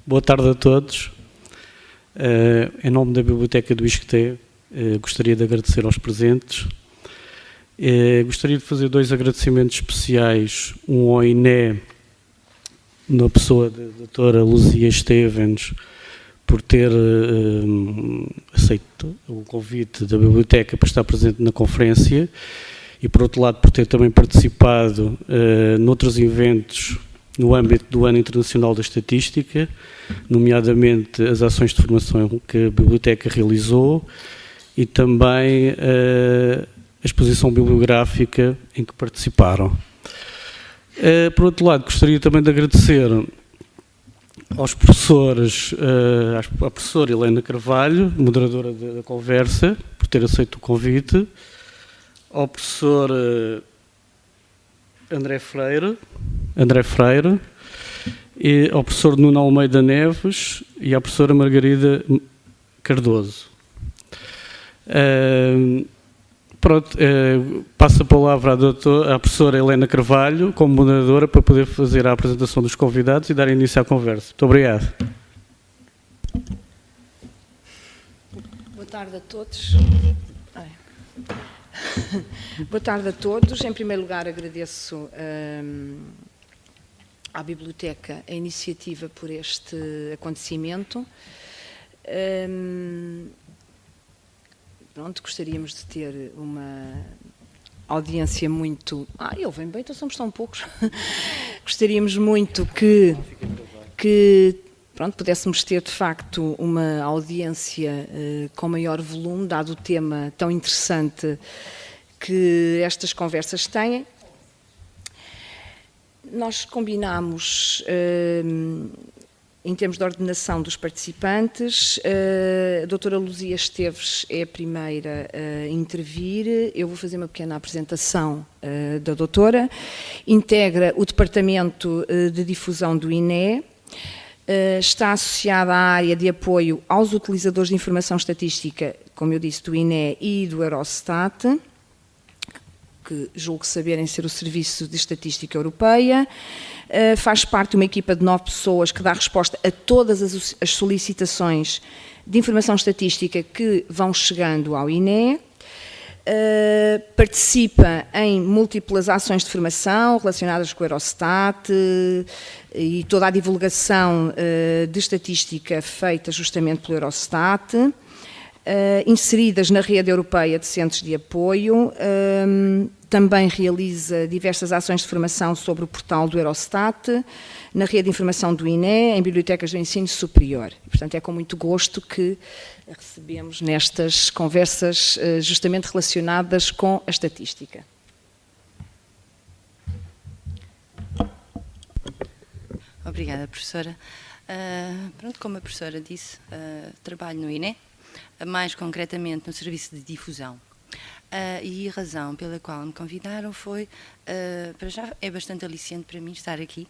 Boa tarde a todos. Em nome da Biblioteca do ISCTE, gostaria de agradecer aos presentes. Gostaria de fazer dois agradecimentos especiais, um ao INE, na pessoa da doutora Luzia Estevens, por ter aceito o convite da Biblioteca para estar presente na conferência, e por outro lado por ter também participado noutros eventos no âmbito do Ano Internacional da Estatística, nomeadamente as ações de formação que a Biblioteca realizou e também a exposição bibliográfica em que participaram. Por outro lado, gostaria também de agradecer aos professores, à professora Helena Carvalho, moderadora da conversa, por ter aceito o convite, ao professor André Freire, e ao professor Nuno Almeida Neves e à professora Margarida Cardoso. Passo a palavra à professora Helena Carvalho, como moderadora, para poder fazer a apresentação dos convidados e dar início à conversa. Muito obrigado. Boa tarde a todos. Boa tarde a todos. Em primeiro lugar, agradeço à Biblioteca a iniciativa por este acontecimento. Gostaríamos de ter uma audiência muito... ele vem bem, então somos tão poucos. Gostaríamos muito que pudéssemos ter, de facto, uma audiência com maior volume, dado o tema tão interessante que estas conversas têm. Nós combinámos, em termos de ordenação dos participantes, a doutora Luzia Esteves é a primeira a intervir. Eu vou fazer uma pequena apresentação da doutora. Integra o Departamento de Difusão do INE, está associada à área de apoio aos utilizadores de informação estatística, como eu disse, do INE e do Eurostat, que julgo saberem ser o Serviço de Estatística Europeia. Faz parte de uma equipa de 9 pessoas que dá resposta a todas as solicitações de informação estatística que vão chegando ao INE. Participa em múltiplas ações de formação relacionadas com o Eurostat e toda a divulgação de estatística feita justamente pelo Eurostat, inseridas na rede europeia de centros de apoio. Também realiza diversas ações de formação sobre o portal do Eurostat, na rede de informação do INE, em bibliotecas do ensino superior. Portanto, é com muito gosto que a recebemos nestas conversas justamente relacionadas com a estatística. Obrigada, professora. Como a professora disse, trabalho no INE, mais concretamente no Serviço de Difusão. E a razão pela qual me convidaram foi, para já é bastante aliciante para mim estar aqui,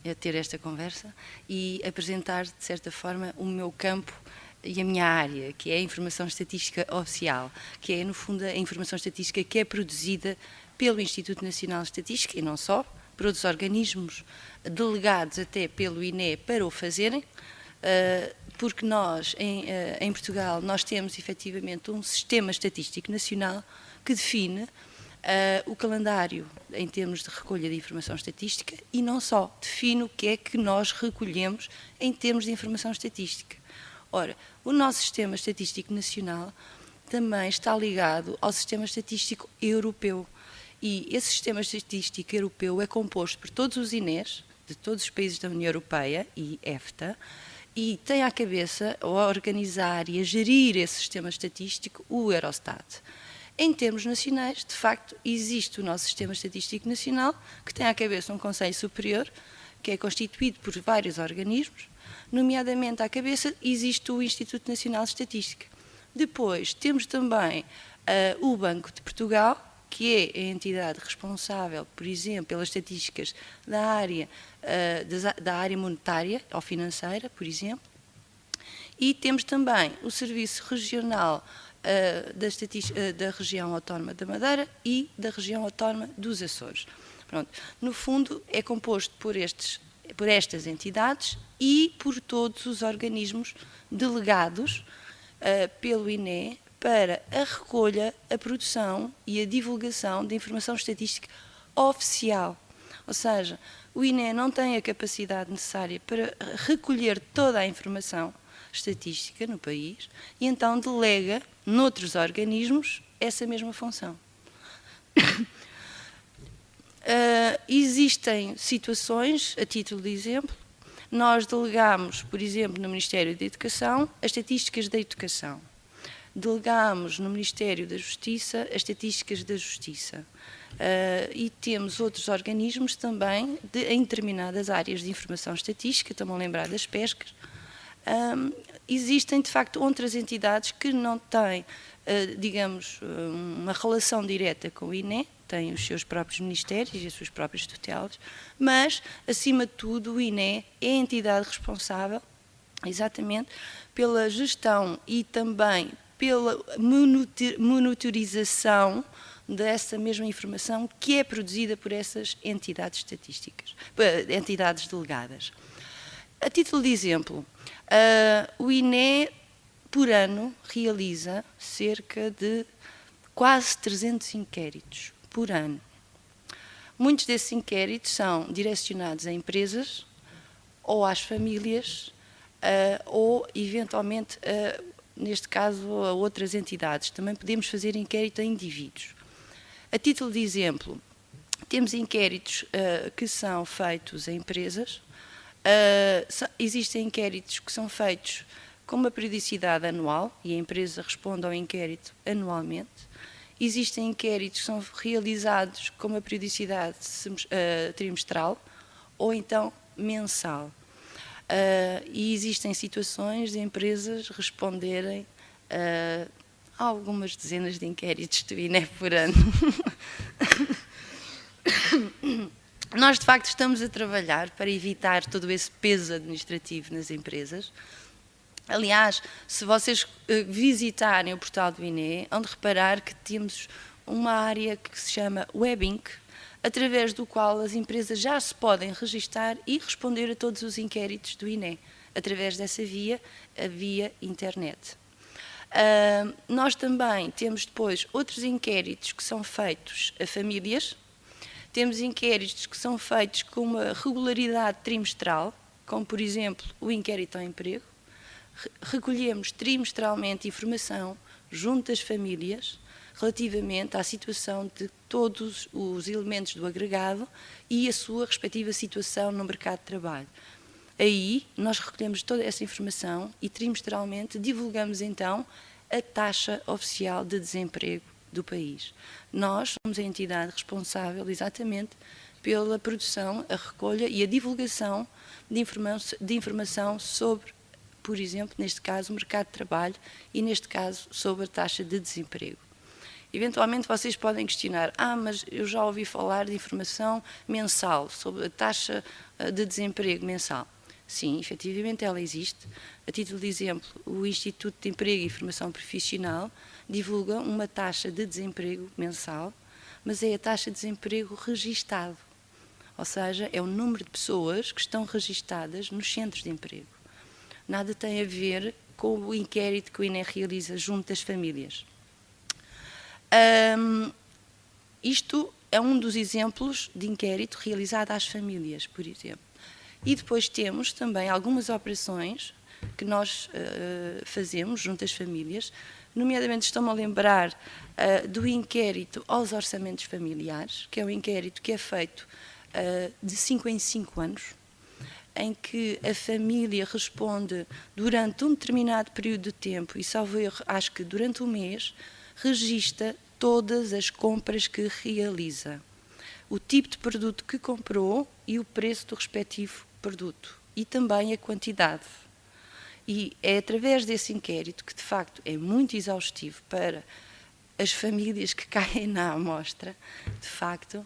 a ter esta conversa e apresentar, de certa forma, o meu campo e a minha área, que é a informação estatística oficial, que é, no fundo, a informação estatística que é produzida pelo Instituto Nacional de Estatística, e não só, por outros organismos delegados até pelo INE para o fazerem, porque nós, em Portugal, nós temos efetivamente um sistema estatístico nacional que define o calendário em termos de recolha de informação estatística e não só, define o que é que nós recolhemos em termos de informação estatística. Ora, o nosso sistema estatístico nacional também está ligado ao sistema estatístico europeu e esse sistema estatístico europeu é composto por todos os INEs de todos os países da União Europeia e EFTA, e tem à cabeça a organizar e a gerir esse sistema estatístico o Eurostat. Em termos nacionais, de facto, existe o nosso sistema estatístico nacional, que tem à cabeça um Conselho Superior, que é constituído por vários organismos, nomeadamente à cabeça existe o Instituto Nacional de Estatística. Depois temos também o Banco de Portugal, que é a entidade responsável, por exemplo, pelas estatísticas da área monetária ou financeira, por exemplo, e temos também o Serviço Regional da Região Autónoma da Madeira e da Região Autónoma dos Açores. Pronto. No fundo, é composto por estes por estas entidades e por todos os organismos delegados pelo INE para a recolha, a produção e a divulgação de informação estatística oficial. Ou seja, o INE não tem a capacidade necessária para recolher toda a informação estatística no país e então delega noutros organismos essa mesma função. Existem situações, a título de exemplo, nós delegamos, por exemplo, no Ministério da Educação, as estatísticas da educação. Delegamos no Ministério da Justiça as estatísticas da Justiça. E temos outros organismos também em determinadas áreas de informação estatística, estão-me a lembrar das pescas. Existem, de facto, outras entidades que não têm, digamos, uma relação direta com o INE, têm os seus próprios ministérios e as suas próprias tutelas, mas, acima de tudo, o INE é a entidade responsável, exatamente, pela gestão e também pela monitorização dessa mesma informação que é produzida por essas entidades estatísticas, entidades delegadas. A título de exemplo, o INE, por ano, realiza cerca de quase 300 inquéritos por ano. Muitos desses inquéritos são direcionados a empresas ou às famílias ou, eventualmente, neste caso, a outras entidades. Também podemos fazer inquérito a indivíduos. A título de exemplo, temos inquéritos que são feitos a empresas, existem inquéritos que são feitos com uma periodicidade anual e a empresa responde ao inquérito anualmente. Existem inquéritos que são realizados com uma periodicidade trimestral ou então mensal. E existem situações de empresas responderem a algumas dezenas de inquéritos do INE por ano. Nós, de facto, estamos a trabalhar para evitar todo esse peso administrativo nas empresas. Aliás, se vocês visitarem o portal do INE, vão reparar que temos uma área que se chama Webinc, através do qual as empresas já se podem registar e responder a todos os inquéritos do INE, através dessa via, a via internet. Nós também temos depois outros inquéritos que são feitos a famílias, temos inquéritos que são feitos com uma regularidade trimestral, como por exemplo o inquérito ao emprego. Recolhemos trimestralmente informação junto às famílias relativamente à situação de todos os elementos do agregado e a sua respectiva situação no mercado de trabalho. Aí nós recolhemos toda essa informação e trimestralmente divulgamos então a taxa oficial de desemprego do país. Nós somos a entidade responsável exatamente pela produção, a recolha e a divulgação de informação sobre, por exemplo, neste caso, o mercado de trabalho e, neste caso, sobre a taxa de desemprego. Eventualmente, vocês podem questionar, mas eu já ouvi falar de informação mensal, sobre a taxa de desemprego mensal. Sim, efetivamente ela existe. A título de exemplo, o Instituto de Emprego e Formação Profissional divulga uma taxa de desemprego mensal, mas é a taxa de desemprego registado. Ou seja, é o número de pessoas que estão registadas nos centros de emprego. Nada tem a ver com o inquérito que o INE realiza junto das famílias. Isto é um dos exemplos de inquérito realizado às famílias, por exemplo. E depois temos também algumas operações que nós fazemos junto às famílias, nomeadamente estou-me a lembrar do inquérito aos orçamentos familiares, que é um inquérito que é feito de 5 em 5 anos, em que a família responde durante um determinado período de tempo, e salvo erro, acho que durante um mês, registra todas as compras que realiza, o tipo de produto que comprou e o preço do respectivo produto, e também a quantidade. E é através desse inquérito, que de facto é muito exaustivo para as famílias que caem na amostra, de facto,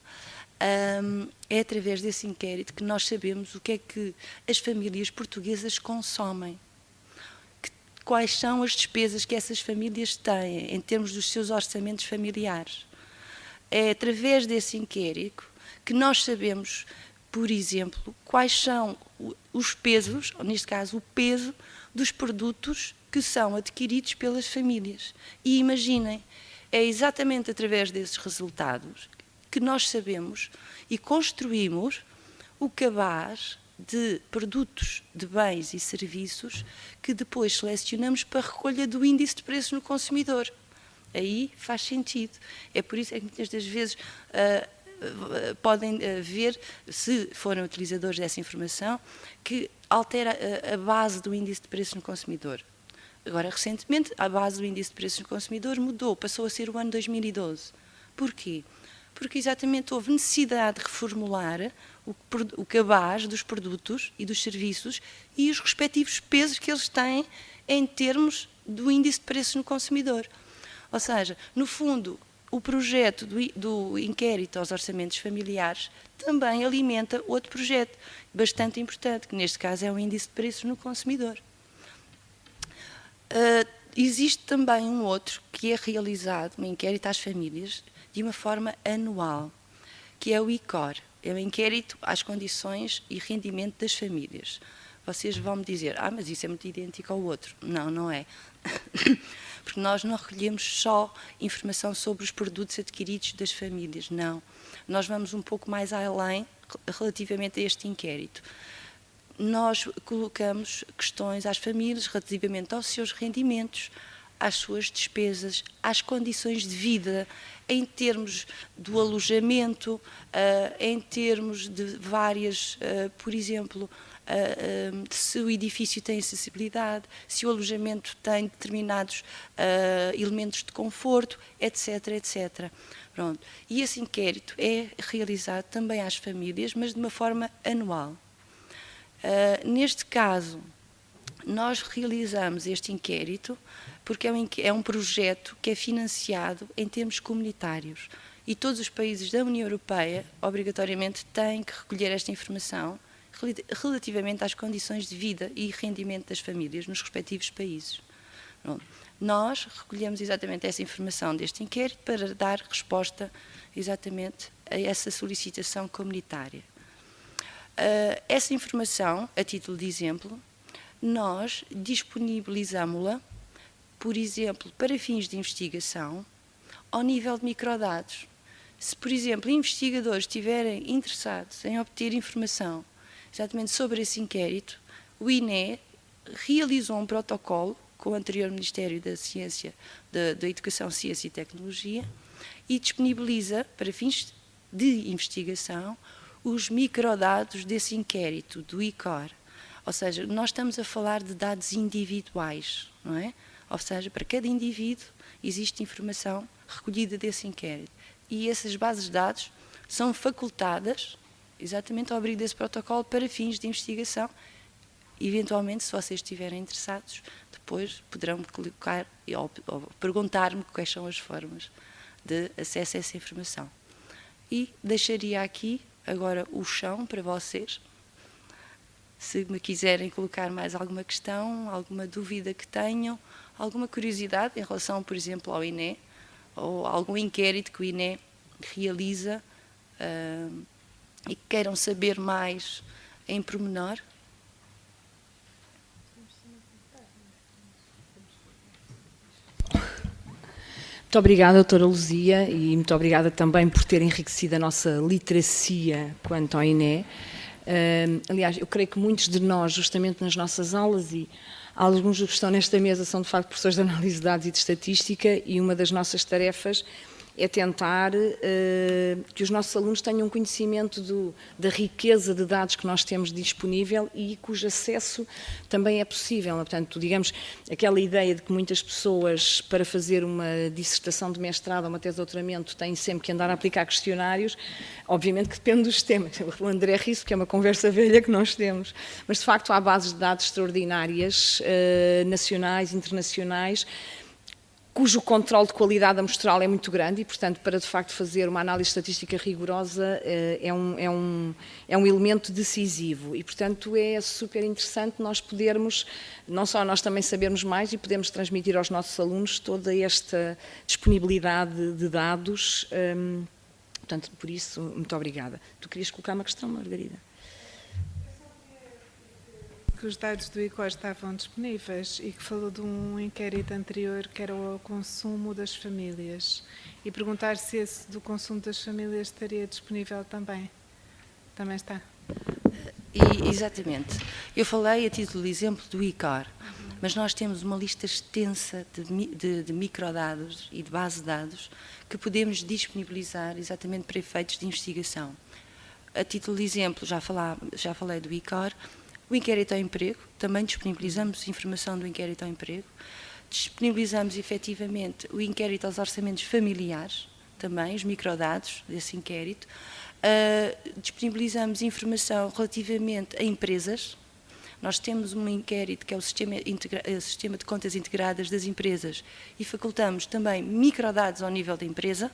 é através desse inquérito que nós sabemos o que é que as famílias portuguesas consomem. Quais são as despesas que essas famílias têm em termos dos seus orçamentos familiares. É através desse inquérito que nós sabemos por exemplo, quais são os pesos, ou neste caso o peso, dos produtos que são adquiridos pelas famílias. E imaginem, é exatamente através desses resultados que nós sabemos e construímos o cabaz de produtos, de bens e serviços que depois selecionamos para a recolha do índice de preços no consumidor. Aí faz sentido. É por isso que muitas das vezes podem ver, se forem utilizadores dessa informação, que altera a base do índice de preços no consumidor. Agora, recentemente, a base do índice de preços no consumidor mudou, passou a ser o ano 2012. Porquê? Porque exatamente houve necessidade de reformular o cabaz dos produtos e dos serviços e os respectivos pesos que eles têm em termos do índice de preços no consumidor. Ou seja, no fundo, o projeto do inquérito aos orçamentos familiares também alimenta outro projeto bastante importante, que neste caso é o índice de preços no consumidor. Existe também um outro que é realizado, um inquérito às famílias, de uma forma anual, que é o ICOR, é o inquérito às condições e rendimento das famílias. Vocês vão me dizer, mas isso é muito idêntico ao outro. Não, não é. Porque nós não recolhemos só informação sobre os produtos adquiridos das famílias, não. Nós vamos um pouco mais além relativamente a este inquérito. Nós colocamos questões às famílias relativamente aos seus rendimentos, às suas despesas, às condições de vida, em termos do alojamento, em termos de várias, por exemplo, se o edifício tem acessibilidade, se o alojamento tem determinados elementos de conforto, etc, etc. Pronto. E esse inquérito é realizado também às famílias, mas de uma forma anual. Neste caso, nós realizamos este inquérito porque é um projeto que é financiado em termos comunitários e todos os países da União Europeia, obrigatoriamente, têm que recolher esta informação relativamente às condições de vida e rendimento das famílias nos respectivos países. Pronto. Nós recolhemos exatamente essa informação deste inquérito para dar resposta exatamente a essa solicitação comunitária. Essa informação, a título de exemplo, nós disponibilizamos-la, por exemplo, para fins de investigação, ao nível de microdados. Se, por exemplo, investigadores estiverem interessados em obter informação exatamente sobre esse inquérito, o INE realizou um protocolo com o anterior Ministério da Ciência, da Educação, Ciência e Tecnologia e disponibiliza, para fins de investigação, os microdados desse inquérito, do ICOR. Ou seja, nós estamos a falar de dados individuais, não é? Ou seja, para cada indivíduo existe informação recolhida desse inquérito. E essas bases de dados são facultadas, exatamente ao abrigo desse protocolo, para fins de investigação. Eventualmente, se vocês estiverem interessados, depois poderão colocar ou perguntar-me quais são as formas de acesso a essa informação. E deixaria aqui agora o chão para vocês. Se me quiserem colocar mais alguma questão, alguma dúvida que tenham, alguma curiosidade em relação, por exemplo, ao INE, ou algum inquérito que o INE realiza e que queiram saber mais em pormenor. Muito obrigada, doutora Luzia, e muito obrigada também por ter enriquecido a nossa literacia quanto ao INE. Aliás, eu creio que muitos de nós, justamente nas nossas aulas, e alguns dos que estão nesta mesa são de facto professores de análise de dados e de estatística, e uma das nossas tarefas é tentar que os nossos alunos tenham um conhecimento da riqueza de dados que nós temos disponível e cujo acesso também é possível. Portanto, digamos, aquela ideia de que muitas pessoas, para fazer uma dissertação de mestrado ou uma tese de doutoramento, têm sempre que andar a aplicar questionários, obviamente que depende dos temas. O André ri-se porque é uma conversa velha que nós temos. Mas, de facto, há bases de dados extraordinárias, nacionais, internacionais, cujo controle de qualidade amostral é muito grande e, portanto, para de facto fazer uma análise estatística rigorosa é um elemento decisivo e, portanto, é super interessante nós podermos, não só nós também sabermos mais e podemos transmitir aos nossos alunos toda esta disponibilidade de dados Portanto, por isso, muito obrigada. Tu querias colocar uma questão, Margarida? Que os dados do ICOR estavam disponíveis e que falou de um inquérito anterior que era o consumo das famílias e perguntar se esse do consumo das famílias estaria disponível também. Também está. Exatamente. Eu falei a título de exemplo do ICOR, mas nós temos uma lista extensa de microdados e de base de dados que podemos disponibilizar exatamente para efeitos de investigação. A título de exemplo, já falei do ICOR. O inquérito ao emprego, também disponibilizamos informação do inquérito ao emprego, disponibilizamos efetivamente o inquérito aos orçamentos familiares, também os microdados desse inquérito, disponibilizamos informação relativamente a empresas. Nós temos um inquérito que é o sistema de contas integradas das empresas e facultamos também microdados ao nível da empresa.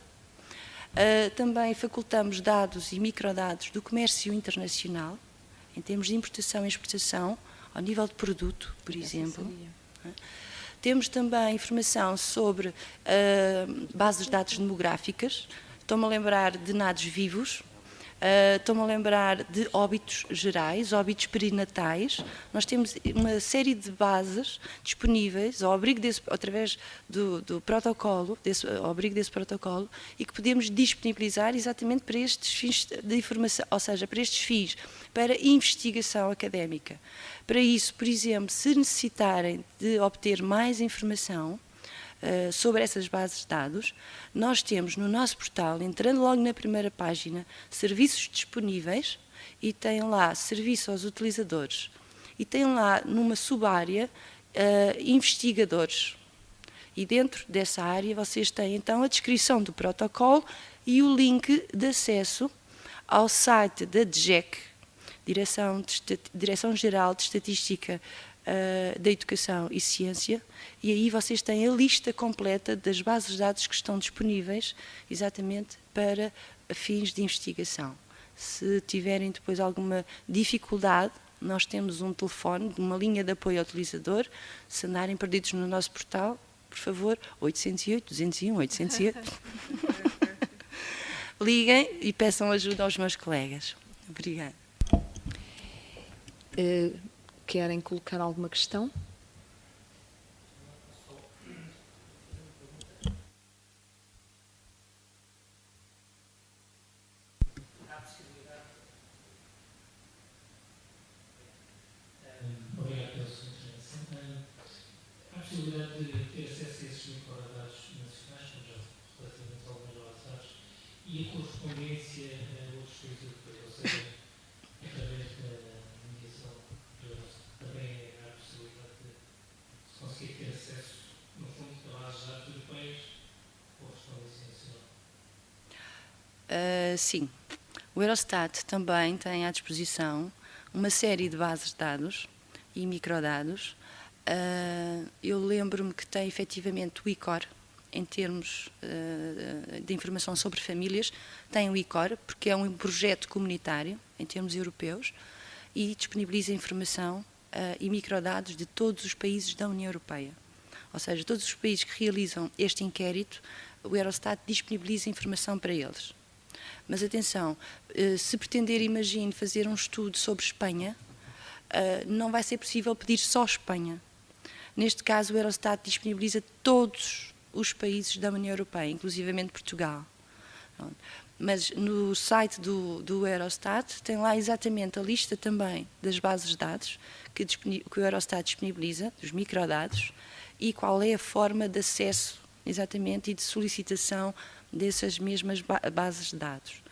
Também facultamos dados e microdados do comércio internacional, em termos de importação e exportação, ao nível de produto, por exemplo. Temos também informação sobre bases de dados demográficas. Estou-me a lembrar de nados vivos, estou-me a lembrar de óbitos gerais, óbitos perinatais. Nós temos uma série de bases disponíveis ao abrigo através do protocolo, ao abrigo desse protocolo, e que podemos disponibilizar exatamente para estes fins de informação, ou seja, para estes fins, para investigação académica. Para isso, por exemplo, se necessitarem de obter mais informação sobre essas bases de dados, nós temos no nosso portal, entrando logo na primeira página, serviços disponíveis e tem lá serviço aos utilizadores. E tem lá, numa subárea, investigadores. E dentro dessa área vocês têm então a descrição do protocolo e o link de acesso ao site da DGEC, Direção-Geral de Estatística da Educação e Ciência, e aí vocês têm a lista completa das bases de dados que estão disponíveis exatamente para fins de investigação. Se tiverem depois alguma dificuldade, nós temos um telefone, uma linha de apoio ao utilizador. Se andarem perdidos no nosso portal, por favor, 808 201 808. Liguem e peçam ajuda aos meus colegas. Obrigada. Querem colocar alguma questão? Obrigado pela sua intervenção. Há a possibilidade de ter acesso a esses microdados nacionais, como já relativamente alguns avançados, e a correspondência a outros países europeus, ou seja, através da mediação também há a possibilidade de se conseguir ter acesso, no fundo, a bases de dados europeias ou correspondência nacional. Sim. O Eurostat também tem à disposição uma série de bases de dados e microdados. Eu lembro-me que tem efetivamente o ICOR, em termos de informação sobre famílias, tem o ICOR, porque é um projeto comunitário, em termos europeus, e disponibiliza informação e microdados de todos os países da União Europeia. Ou seja, todos os países que realizam este inquérito, o Eurostat disponibiliza informação para eles. Mas atenção, se pretender, imagine, fazer um estudo sobre Espanha, não vai ser possível pedir só Espanha. Neste caso, o Eurostat disponibiliza todos os países da União Europeia, inclusivamente Portugal. Mas no site do Eurostat tem lá exatamente a lista também das bases de dados que o Eurostat disponibiliza, dos microdados, e qual é a forma de acesso exatamente e de solicitação dessas mesmas bases de dados.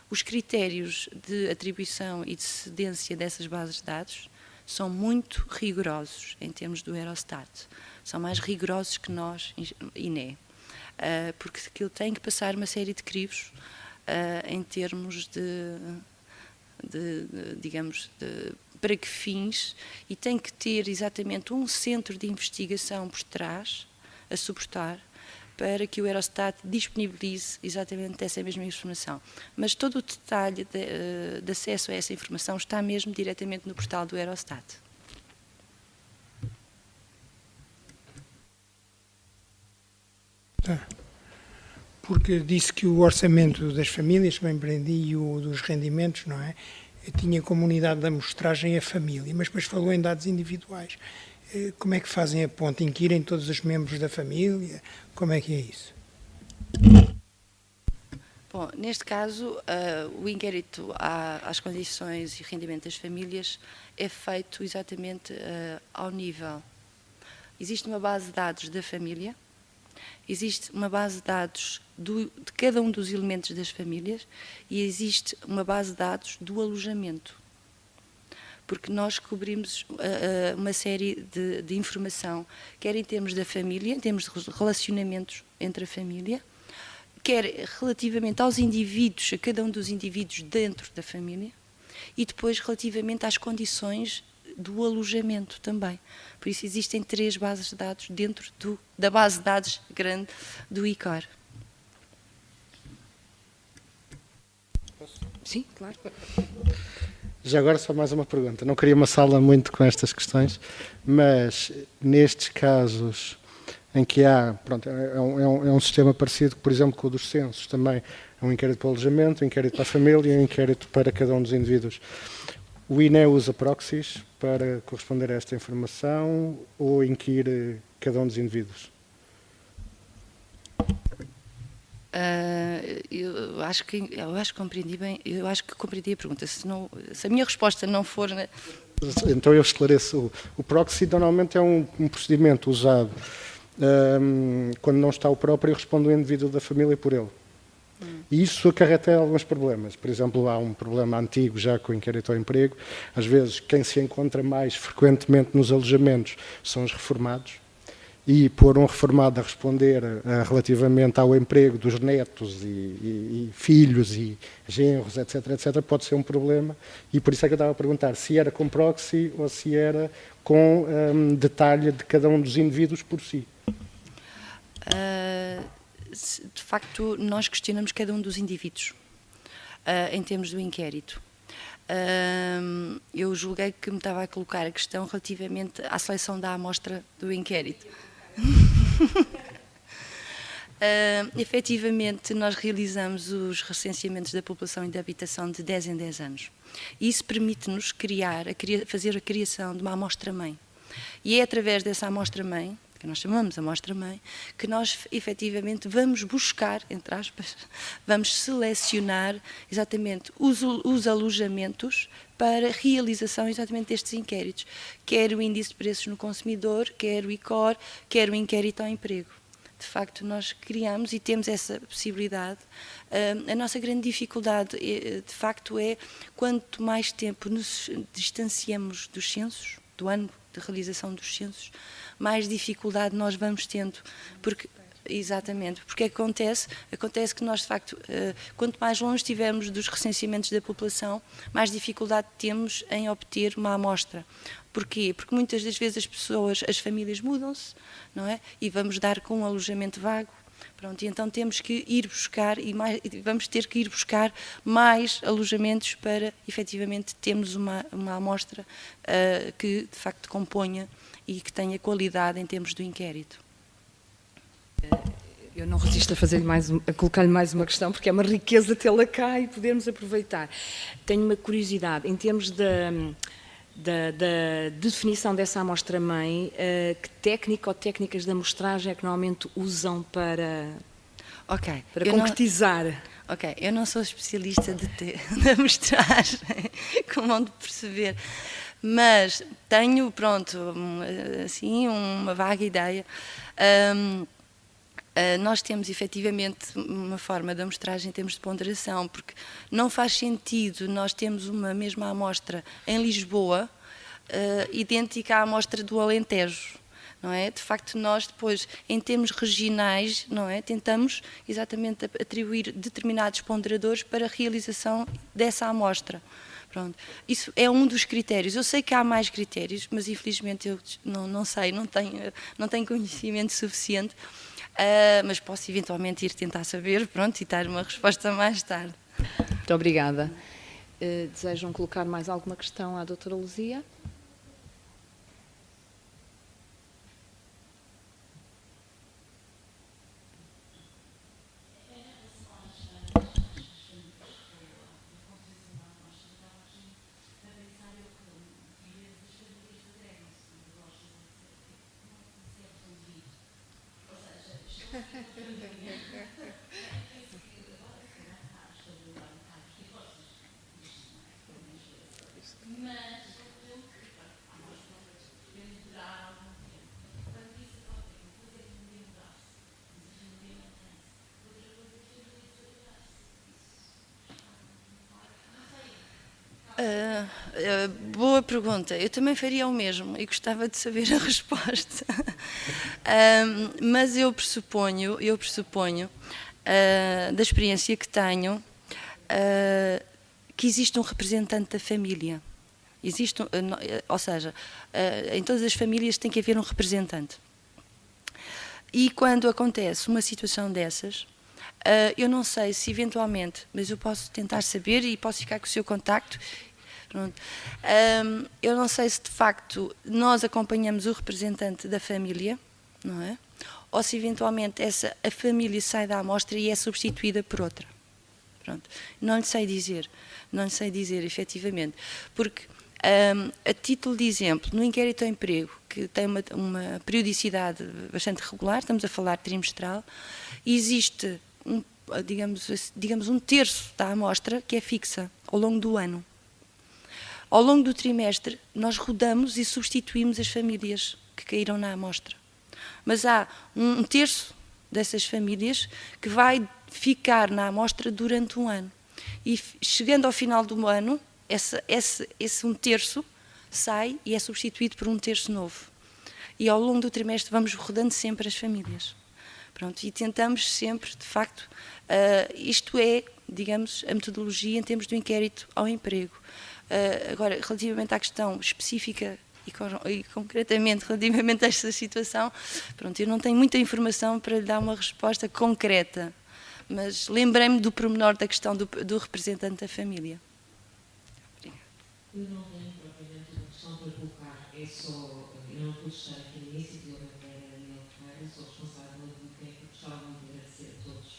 Os critérios de atribuição e de cedência dessas bases de dados são muito rigorosos em termos do Eurostat. São mais rigorosos que nós, INE, porque aquilo tem que passar uma série de crivos em termos digamos, para que fins, e tem que ter exatamente um centro de investigação por trás, a suportar, para que o Eurostat disponibilize exatamente essa mesma informação. Mas todo o detalhe de acesso a essa informação está mesmo diretamente no portal do Eurostat. porque disse que o orçamento das famílias, que bem aprendi, e o dos rendimentos, não é? Tinha como unidade da amostragem a família, mas depois falou em dados individuais. Como é que fazem a ponte? Inquirem todos os membros da família? Como é que é isso? Bom, neste caso, o inquérito às condições e rendimento das famílias é feito exatamente ao nível. Existe uma base de dados da família, existe uma base de dados de cada um dos elementos das famílias e existe uma base de dados do alojamento. Porque nós cobrimos uma série de informação, quer em termos da família, em termos de relacionamentos entre a família, quer relativamente aos indivíduos, a cada um dos indivíduos dentro da família, e depois relativamente às condições do alojamento também. Por isso existem 3 bases de dados dentro da base de dados grande do ICAR. Sim, claro. Já agora só mais uma pergunta. Não queria amassá-la muito com estas questões, mas nestes casos em que há, pronto, é um sistema parecido, por exemplo, com o dos censos, também é um inquérito para o alojamento, um inquérito para a família e um inquérito para cada um dos indivíduos. O INE usa proxies para corresponder a esta informação ou inquire cada um dos indivíduos? Eu acho que compreendi bem, eu acho que compreendi a pergunta. Se a minha resposta não for... Então eu esclareço. O proxy normalmente é um procedimento usado quando não está o próprio e responde o indivíduo da família por ele. E isso acarreta alguns problemas. Por exemplo, há um problema antigo já com o inquérito ao emprego. Às vezes, quem se encontra mais frequentemente nos alojamentos são os reformados. E pôr um reformado a responder relativamente ao emprego dos netos e filhos e genros, etc., pode ser um problema. E por isso é que eu estava a perguntar se era com proxy ou se era com detalhe de cada um dos indivíduos por si. De facto, nós questionamos cada um dos indivíduos em termos do inquérito. Eu julguei que me estava a colocar a questão relativamente à seleção da amostra do inquérito. Efetivamente, nós realizamos os recenseamentos da população e da habitação de 10 em 10 anos. E isso permite-nos fazer a criação de uma amostra-mãe. E é através dessa amostra-mãe, que nós chamamos amostra-mãe, que nós efetivamente vamos buscar, entre aspas, vamos selecionar exatamente os alojamentos para realização exatamente destes inquéritos, quer o índice de preços no consumidor, quer o ICOR, quer o inquérito ao emprego. De facto, nós criamos e temos essa possibilidade. A nossa grande dificuldade, de facto, é quanto mais tempo nos distanciamos dos censos, do ano de realização dos censos, mais dificuldade nós vamos tendo, porque exatamente, porque acontece que nós, de facto, quanto mais longe estivermos dos recenseamentos da população, mais dificuldade temos em obter uma amostra. Porquê? Porque muitas das vezes as famílias mudam-se, não é? E vamos dar com um alojamento vago. Pronto, e então temos que ir buscar vamos ter que ir buscar mais alojamentos para, efetivamente, termos uma amostra que, de facto, componha e que tenha qualidade em termos do inquérito. Eu não resisto a colocar-lhe mais uma questão, porque é uma riqueza tê-la cá e podermos aproveitar. Tenho uma curiosidade, em termos da definição dessa amostra-mãe, que técnica ou técnicas de amostragem é que normalmente usam para concretizar? Eu não sou especialista de amostragem, como vão de perceber, mas tenho, assim, uma vaga ideia. Nós temos efetivamente uma forma de amostragem em termos de ponderação, porque não faz sentido nós termos uma mesma amostra em Lisboa, idêntica à amostra do Alentejo, não é? De facto, nós depois, em termos regionais, não é? Tentamos exatamente atribuir determinados ponderadores para a realização dessa amostra. Pronto. Isso é um dos critérios. Eu sei que há mais critérios, mas infelizmente eu não sei, não tenho conhecimento suficiente. Mas posso eventualmente ir tentar saber, e dar uma resposta mais tarde. Muito obrigada. Desejam colocar mais alguma questão à doutora Luzia? Boa pergunta. Eu também faria o mesmo e gostava de saber a resposta. Mas eu pressuponho, da experiência que tenho, que existe um representante da família. Ou seja, em todas as famílias tem que haver um representante. E quando acontece uma situação dessas, eu não sei se eventualmente, mas eu posso tentar saber e posso ficar com o seu contacto. Pronto. Eu não sei se de facto nós acompanhamos o representante da família, não é? Ou se eventualmente a família sai da amostra e é substituída por outra. Pronto. Não lhe sei dizer efetivamente, porque a título de exemplo, no inquérito ao emprego, que tem uma periodicidade bastante regular, estamos a falar trimestral, existe digamos um terço da amostra que é fixa ao longo do ano. Ao longo do trimestre, nós rodamos e substituímos as famílias que caíram na amostra. Mas há um terço dessas famílias que vai ficar na amostra durante um ano. E chegando ao final do ano, esse um terço sai e é substituído por um terço novo. E ao longo do trimestre vamos rodando sempre as famílias. Pronto, e tentamos sempre, de facto, isto é, digamos, a metodologia em termos do inquérito ao emprego. Agora, relativamente à questão específica e concretamente relativamente a esta situação, pronto, eu não tenho muita informação para lhe dar uma resposta concreta, mas lembrei-me do pormenor da questão do representante da família. Eu não tenho propriamente uma questão para colocar, eu não pude estar aqui no início, de uma colega Daniel Ferreira, sou responsável da biblioteca, gostava muito de agradecer a todos,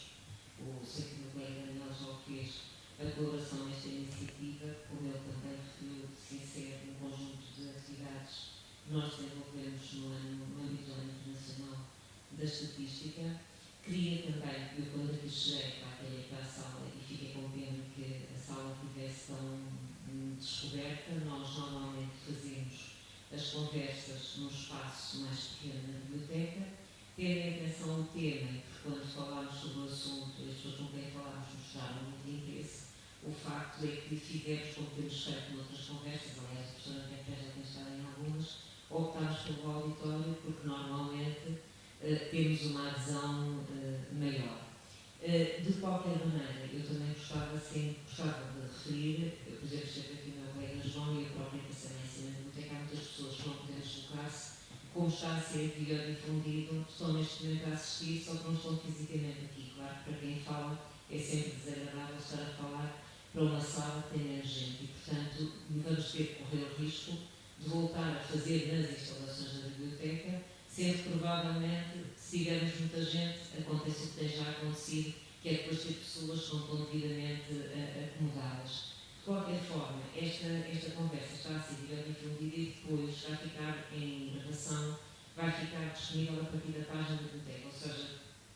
sei que o meu colega Daniel já fez a colaboração nesta iniciativa, como ele também referiu, se insere um conjunto de atividades que nós desenvolvemos no âmbito do ano internacional da estatística. Queria também, eu quando aqui cheguei para a sala e fiquei com pena que a sala tivesse tão descoberta, nós normalmente fazemos as conversas num espaço mais pequeno na biblioteca, tendo em atenção o tema, porque quando falámos sobre o assunto, as pessoas com quem falámos mostraram muito interesse. O facto é que fizemos, como temos feito noutras conversas, aliás, a professora André já tem estado em algumas, optámos pelo auditório porque normalmente temos uma adesão maior. De qualquer maneira, eu também gostava de referir, por exemplo, esteve aqui o meu colega João e a própria Cassandra em cima da biblioteca, há muitas pessoas que não podem deslocar-se, como está a ser difundido, estão neste momento a assistir, só que não estão fisicamente aqui. Claro que para quem fala é sempre desagradável estar a falar para uma sala que tem menos gente e, portanto, vamos ter que correr o risco de voltar a fazer nas instalações da biblioteca, sendo que provavelmente, se tivermos muita gente, acontece o que tem já acontecido, que é depois ter pessoas que não estão devidamente acomodadas. De qualquer forma, esta conversa está a ser difundida e depois vai ficar em gravação, vai ficar disponível a partir da página da biblioteca, ou seja,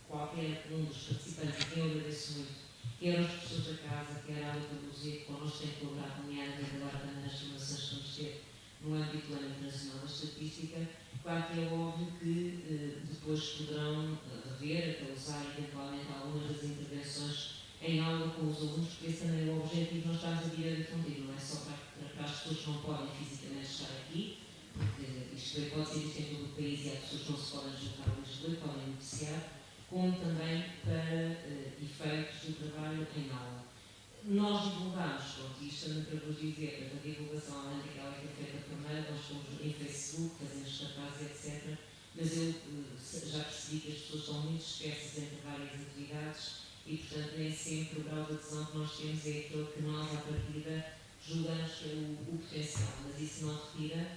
qualquer um dos participantes, e quem eu agradeço muito, quer os professores da casa, quer a Alta Luzia, que connosco tem colaborado, nomeadamente agora também nas formações que vamos ter no âmbito do Ano Internacional da Estatística. Claro que é óbvio que depois poderão rever, até usar eventualmente algumas das intervenções em aula com os alunos, porque esse também é o objetivo, não estamos a vir a difundir, não é só para as pessoas que não podem fisicamente estar aqui, porque isto pode ser visto em todo o país e há pessoas que não se podem deslocar a Lisboa e podem beneficiar, como também para efeitos do trabalho em aula. Nós divulgamos, e isto também para vos dizer, a divulgação, além daquela que é feita primeiro, nós fomos em Facebook, fazemos cartazes, etc. Mas eu já percebi que as pessoas estão muito dispersas entre várias atividades e, portanto, nem sempre o grau de adesão que nós temos é aquele que nós, à partida, julgamos que é o potencial. Mas isso não retira,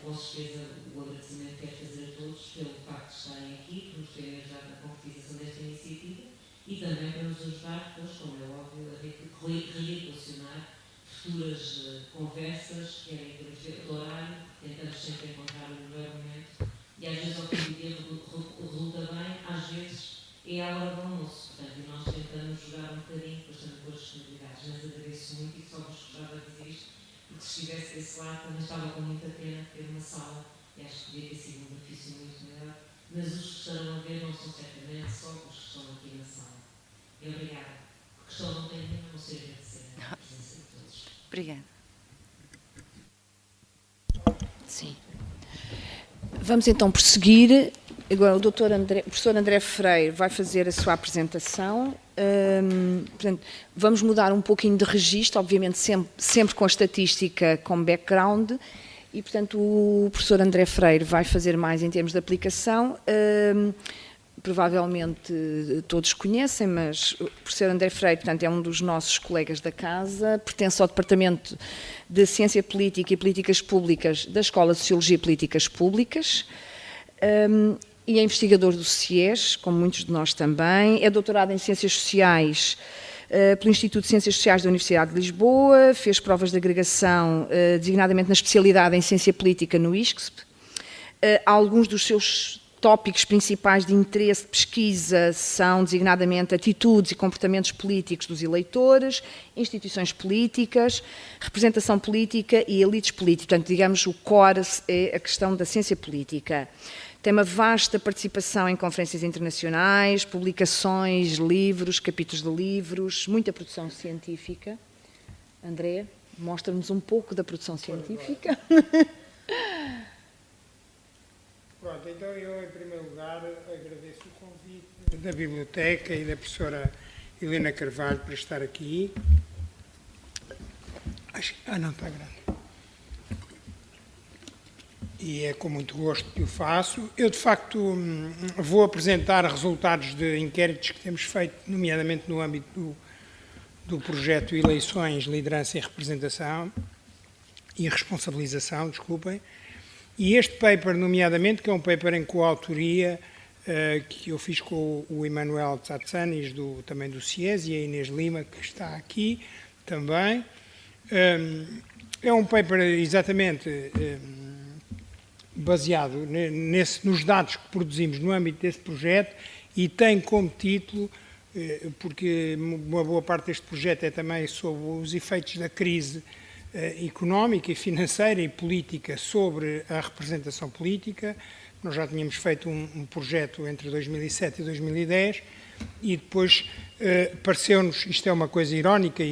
com certeza, o agradecimento que quero fazer a todos pelo facto de estarem aqui, por nos terem ajudado na concretização desta iniciativa e também para nos ajudar, depois, como é óbvio, a reequacionar futuras conversas, querem ter o horário, tentamos sempre encontrar o melhor momento e às vezes ao fim do dia resulta bem, às vezes à hora do almoço. Portanto, e nós tentamos jogar um bocadinho, depois também com as disponibilidades, mas agradeço muito e só vos gostava de dizer isto, porque se estivesse desse lado também estava com muita pena ter uma sala, e acho que podia ter sido um benefício muito maior, mas os que estarão a ver não são certamente só os que estão aqui na sala. E obrigada, porque só não tenho nenhuma, não sei agradecer a presença de todos. Obrigada. Sim. Vamos então prosseguir. Agora o professor André Freire vai fazer a sua apresentação. Portanto, vamos mudar um pouquinho de registro, obviamente sempre com a estatística como background, e portanto o professor André Freire vai fazer mais em termos de aplicação. Provavelmente todos conhecem, mas o professor André Freire, portanto, é um dos nossos colegas da casa, pertence ao Departamento de Ciência Política e Políticas Públicas da Escola de Sociologia e Políticas Públicas, e é investigador do CIES, como muitos de nós também, é doutorado em Ciências Sociais pelo Instituto de Ciências Sociais da Universidade de Lisboa, fez provas de agregação, designadamente na especialidade em Ciência Política no ISCSP. Alguns dos seus tópicos principais de interesse de pesquisa são, designadamente, atitudes e comportamentos políticos dos eleitores, instituições políticas, representação política e elites políticas. Portanto, digamos, o core é a questão da ciência política. Tem uma vasta participação em conferências internacionais, publicações, livros, capítulos de livros, muita produção científica. André, mostra-nos um pouco da produção científica. Pronto, então eu, em primeiro lugar, agradeço o convite da Biblioteca e da professora Helena Carvalho para estar aqui. Não, está grande. E é com muito gosto que o faço. Eu, de facto, vou apresentar resultados de inquéritos que temos feito, nomeadamente no âmbito do projeto Eleições, Liderança e Representação e Responsabilização, desculpem. E este paper, nomeadamente, que é um paper em coautoria, que eu fiz com o Emanuel Tsatsanis, também do CIES, e a Inês Lima, que está aqui também. É um paper exatamente baseado nos dados que produzimos no âmbito desse projeto e tem como título, porque uma boa parte deste projeto é também sobre os efeitos da crise económica e financeira e política sobre a representação política. Nós já tínhamos feito um projeto entre 2007 e 2010 e depois pareceu-nos, isto é uma coisa irónica,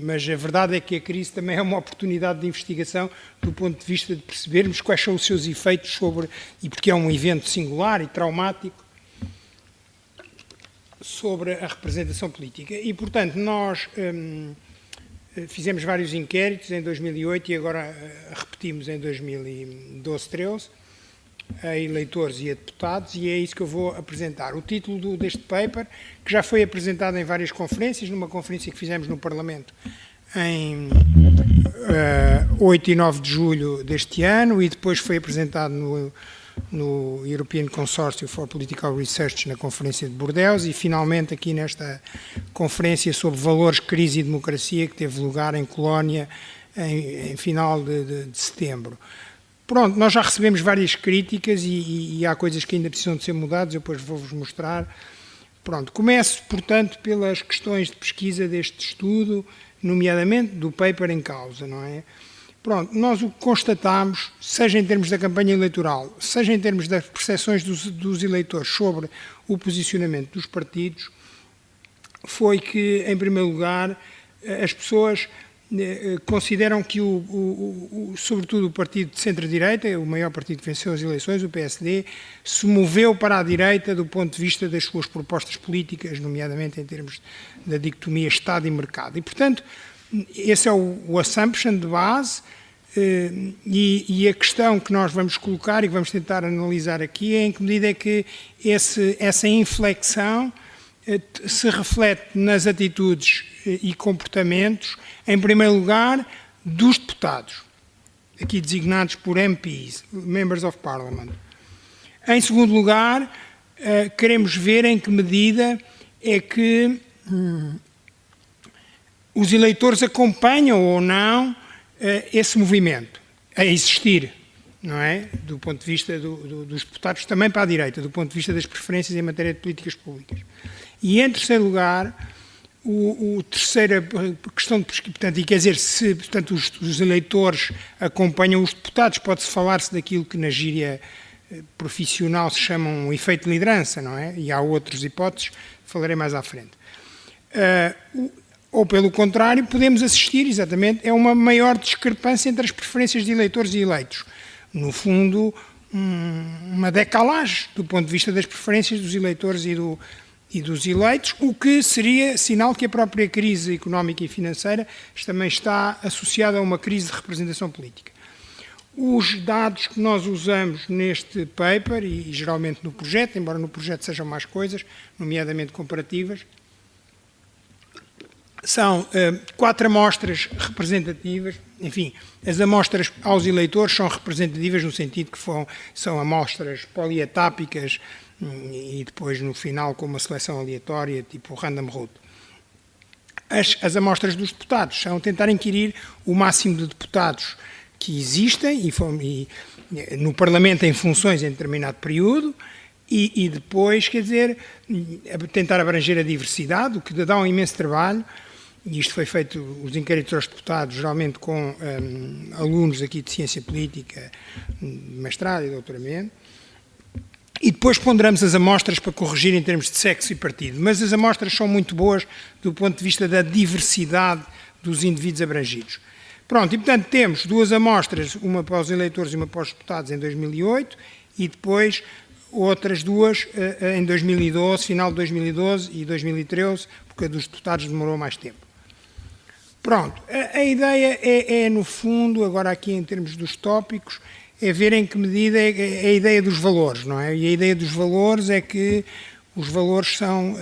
mas a verdade é que a crise também é uma oportunidade de investigação do ponto de vista de percebermos quais são os seus efeitos sobre, e porque é um evento singular e traumático, sobre a representação política. E, portanto, nós fizemos vários inquéritos em 2008 e agora repetimos em 2012-13 a eleitores e a deputados, e é isso que eu vou apresentar. O título deste paper, que já foi apresentado em várias conferências, numa conferência que fizemos no Parlamento em 8 e 9 de julho deste ano, e depois foi apresentado no European Consortium for Political Research na Conferência de Bordeaux, e finalmente aqui nesta conferência sobre valores, crise e democracia, que teve lugar em Colónia em final de setembro. Pronto, nós já recebemos várias críticas e há coisas que ainda precisam de ser mudadas, eu depois vou-vos mostrar. Pronto, começo, portanto, pelas questões de pesquisa deste estudo, nomeadamente do paper em causa, não é? Pronto, nós o que constatamos, seja em termos da campanha eleitoral, seja em termos das percepções dos eleitores sobre o posicionamento dos partidos, foi que, em primeiro lugar, as pessoas consideram que, sobretudo, o partido de centro-direita, o maior partido que venceu as eleições, o PSD, se moveu para a direita do ponto de vista das suas propostas políticas, nomeadamente em termos da dicotomia Estado e mercado. E, portanto, esse é o assumption de base, e a questão que nós vamos colocar e que vamos tentar analisar aqui é em que medida é que essa inflexão se reflete nas atitudes e comportamentos, em primeiro lugar, dos deputados, aqui designados por MPs, Members of Parliament. Em segundo lugar, queremos ver em que medida é que os eleitores acompanham ou não esse movimento a existir não é? Do ponto de vista dos deputados, também para a direita, do ponto de vista das preferências em matéria de políticas públicas. E, em terceiro lugar, terceira questão, portanto, e quer dizer, se portanto, os eleitores acompanham os deputados, pode-se falar-se daquilo que na gíria profissional se chama um efeito de liderança, não é? E há outras hipóteses, falarei mais à frente. Ou, pelo contrário, podemos assistir, exatamente, a uma maior discrepância entre as preferências de eleitores e eleitos. No fundo, uma decalagem do ponto de vista das preferências dos eleitores e dos eleitos, o que seria sinal que a própria crise económica e financeira também está associada a uma crise de representação política. Os dados que nós usamos neste paper, e geralmente no projeto, embora no projeto sejam mais coisas, nomeadamente comparativas, são 4 amostras representativas. Enfim, as amostras aos eleitores são representativas no sentido que são amostras polietápicas e depois no final com uma seleção aleatória, tipo random root. As amostras dos deputados são tentar inquirir o máximo de deputados que existem no Parlamento em funções em determinado período e depois, quer dizer, tentar abranger a diversidade, o que dá um imenso trabalho. E isto foi feito, os inquéritos aos deputados, geralmente com alunos aqui de ciência política, mestrado e doutoramento. E depois ponderamos as amostras para corrigir em termos de sexo e partido. Mas as amostras são muito boas do ponto de vista da diversidade dos indivíduos abrangidos. Pronto, e portanto temos 2 amostras, uma para os eleitores e uma para os deputados em 2008 e depois outras 2 em 2012, final de 2012 e 2013, porque a dos deputados demorou mais tempo. Pronto, a ideia é, no fundo, agora aqui em termos dos tópicos, é ver em que medida é a ideia dos valores, não é? E a ideia dos valores é que os valores são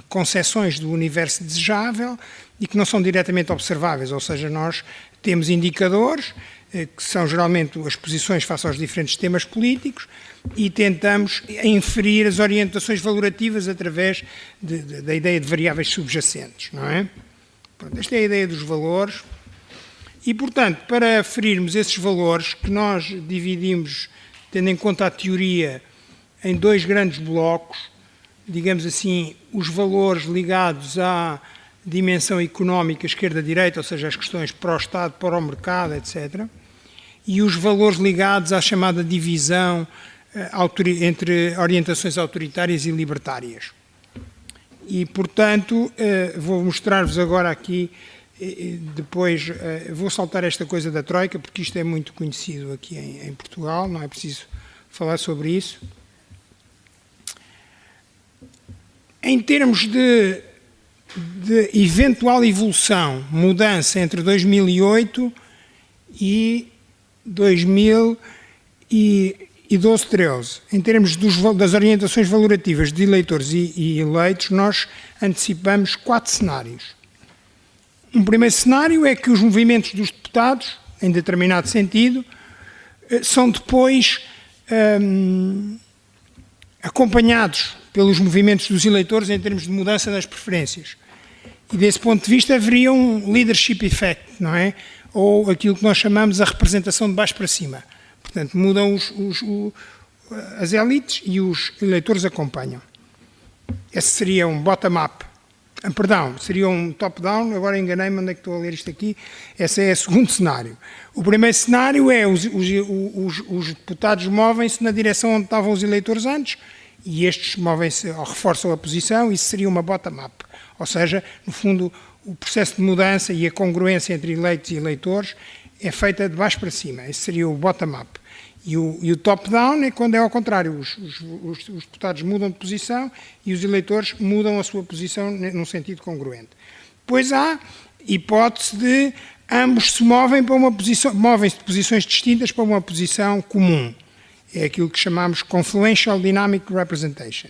concepções do universo desejável e que não são diretamente observáveis, ou seja, nós temos indicadores, que são geralmente as posições face aos diferentes temas políticos, e tentamos inferir as orientações valorativas através da ideia de variáveis subjacentes, não é? Pronto, esta é a ideia dos valores. E, portanto, para aferirmos esses valores, que nós dividimos, tendo em conta a teoria, em 2 grandes blocos, digamos assim, os valores ligados à dimensão económica esquerda-direita, ou seja, as questões para o Estado, para o mercado, etc., e os valores ligados à chamada divisão entre orientações autoritárias e libertárias. E, portanto, vou mostrar-vos agora aqui, depois vou saltar esta coisa da Troika, porque isto é muito conhecido aqui em Portugal, não é preciso falar sobre isso. Em termos de eventual evolução, mudança entre 2008 e 2012-13, em termos das orientações valorativas de eleitores e eleitos, nós antecipamos 4 cenários. Um primeiro cenário é que os movimentos dos deputados, em determinado sentido, são depois acompanhados pelos movimentos dos eleitores em termos de mudança das preferências. E desse ponto de vista haveria um leadership effect, não é? Ou aquilo que nós chamamos a representação de baixo para cima. Portanto, mudam as elites e os eleitores acompanham. Esse seria um bottom-up. Perdão, seria um top-down, agora enganei-me onde é que estou a ler isto aqui. Esse é o segundo cenário. O primeiro cenário é os deputados movem-se na direção onde estavam os eleitores antes e estes movem-se ou reforçam a posição, isso seria uma bottom-up. Ou seja, no fundo, o processo de mudança e a congruência entre eleitos e eleitores é feita de baixo para cima. Esse seria o bottom-up. E o top-down é quando é ao contrário. Os deputados mudam de posição e os eleitores mudam a sua posição num sentido congruente. Depois há hipótese de ambos se movem para uma posição, movem-se de posições distintas para uma posição comum. É aquilo que chamamos Confluential Dynamic Representation.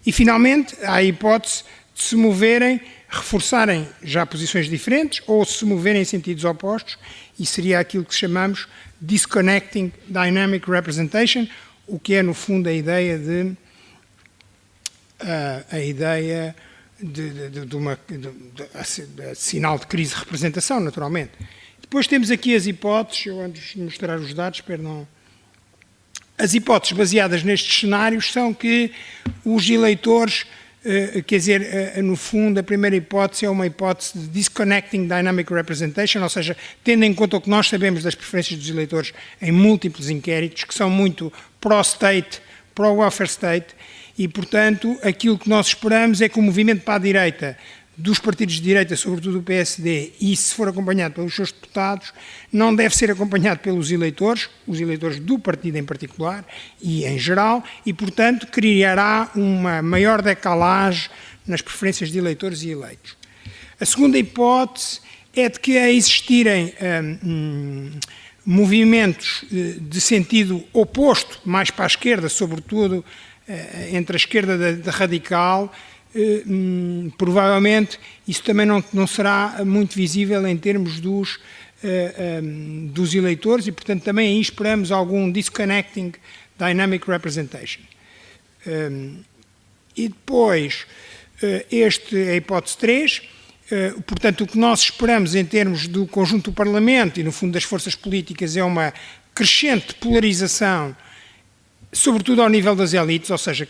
E, finalmente, há a hipótese de se moverem, reforçarem já posições diferentes ou se moverem em sentidos opostos, e seria aquilo que chamamos Disconnecting Dynamic Representation, o que é, no fundo, a ideia de sinal de crise de representação, naturalmente. Depois temos aqui as hipóteses, eu antes de mostrar os dados, espero não As hipóteses baseadas nestes cenários são que os eleitores, quer dizer, no fundo, a primeira hipótese é uma hipótese de disconnecting dynamic representation, ou seja, tendo em conta o que nós sabemos das preferências dos eleitores em múltiplos inquéritos, que são muito pró-state, pró-welfare state, e, portanto, aquilo que nós esperamos é que o movimento para a direita dos partidos de direita, sobretudo o PSD, e se for acompanhado pelos seus deputados, não deve ser acompanhado pelos eleitores, os eleitores do partido em particular e em geral, e, portanto, criará uma maior decalagem nas preferências de eleitores e eleitos. A segunda hipótese é de que, a existirem movimentos de sentido oposto, mais para a esquerda, sobretudo entre a esquerda da radical, provavelmente isso também não será muito visível em termos dos eleitores e, portanto, também aí esperamos algum disconnecting dynamic representation. E depois, esta é a hipótese 3, portanto, o que nós esperamos em termos do conjunto do Parlamento e, no fundo, das forças políticas é uma crescente polarização, sobretudo ao nível das elites, ou seja,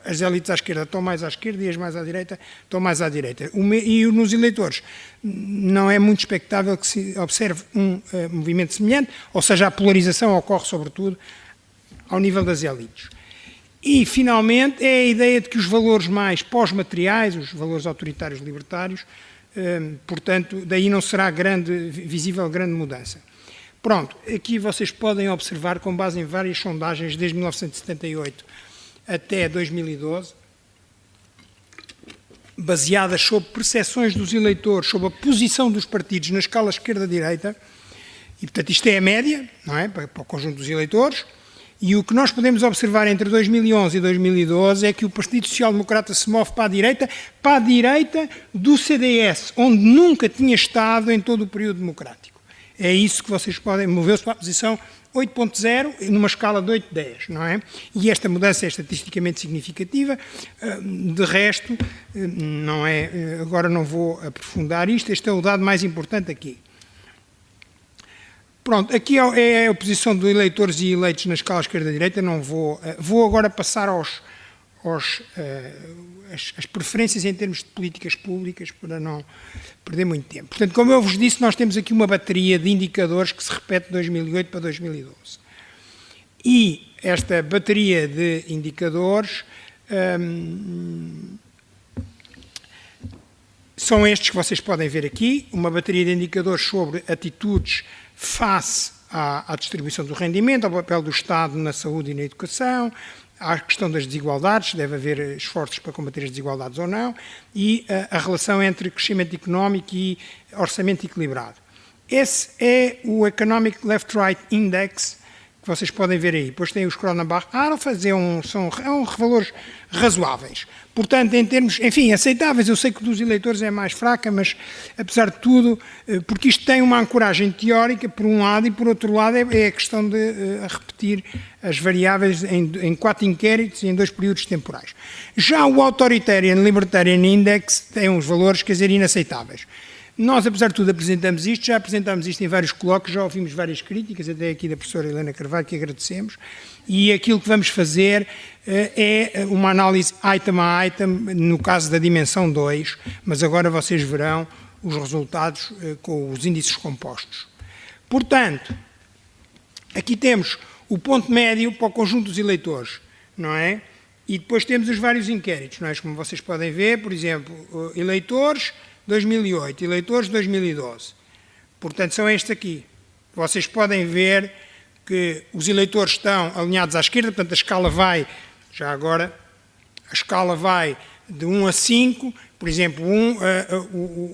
as elites à esquerda estão mais à esquerda e as mais à direita estão mais à direita. E nos eleitores não é muito expectável que se observe um movimento semelhante, ou seja, a polarização ocorre sobretudo ao nível das elites. E, finalmente, é a ideia de que os valores mais pós-materiais, os valores autoritários libertários, portanto, daí não será visível grande mudança. Pronto, aqui vocês podem observar, com base em várias sondagens desde 1978 até 2012, baseadas sobre percepções dos eleitores, sobre a posição dos partidos na escala esquerda-direita, e, portanto, isto é a média, não é, para o conjunto dos eleitores, e o que nós podemos observar entre 2011 e 2012 é que o Partido Social Democrata se move para a direita do CDS, onde nunca tinha estado em todo o período democrático. É isso que vocês podem mover-se para a posição 8.0 numa escala de 8-10, não é? E esta mudança é estatisticamente significativa, de resto, não é, agora não vou aprofundar isto, este é o dado mais importante aqui. Pronto, aqui é a posição de eleitores e eleitos na escala esquerda-direita, não vou agora passar as preferências em termos de políticas públicas para não perder muito tempo. Portanto, como eu vos disse, nós temos aqui uma bateria de indicadores que se repete de 2008 para 2012. E esta bateria de indicadores são estes que vocês podem ver aqui, uma bateria de indicadores sobre atitudes face à distribuição do rendimento, ao papel do Estado na saúde e na educação, à questão das desigualdades, deve haver esforços para combater as desigualdades ou não, e a relação entre crescimento económico e orçamento equilibrado. Esse é o Economic Left-Right Index, que vocês podem ver aí. Depois tem os Kronebar-Alpha, são valores razoáveis. Portanto, em termos, enfim, aceitáveis, eu sei que dos eleitores é mais fraca, mas, apesar de tudo, porque isto tem uma ancoragem teórica, por um lado, e por outro lado é a questão de repetir as variáveis em 4 inquéritos e em 2 períodos temporais. Já o Authoritarian Libertarian Index tem uns valores, quer dizer, inaceitáveis. Nós, apesar de tudo, apresentamos isto, já apresentámos isto em vários colóquios, já ouvimos várias críticas, até aqui da professora Helena Carvalho, que agradecemos, e aquilo que vamos fazer é uma análise item a item, no caso da dimensão 2, mas agora vocês verão os resultados com os índices compostos. Portanto, aqui temos o ponto médio para o conjunto dos eleitores, não é? E depois temos os vários inquéritos, não é? Como vocês podem ver, por exemplo, eleitores 2008, eleitores 2012. Portanto, são estes aqui. Vocês podem ver que os eleitores estão alinhados à esquerda, portanto, a escala vai, já agora, a escala vai de 1 a 5, por exemplo,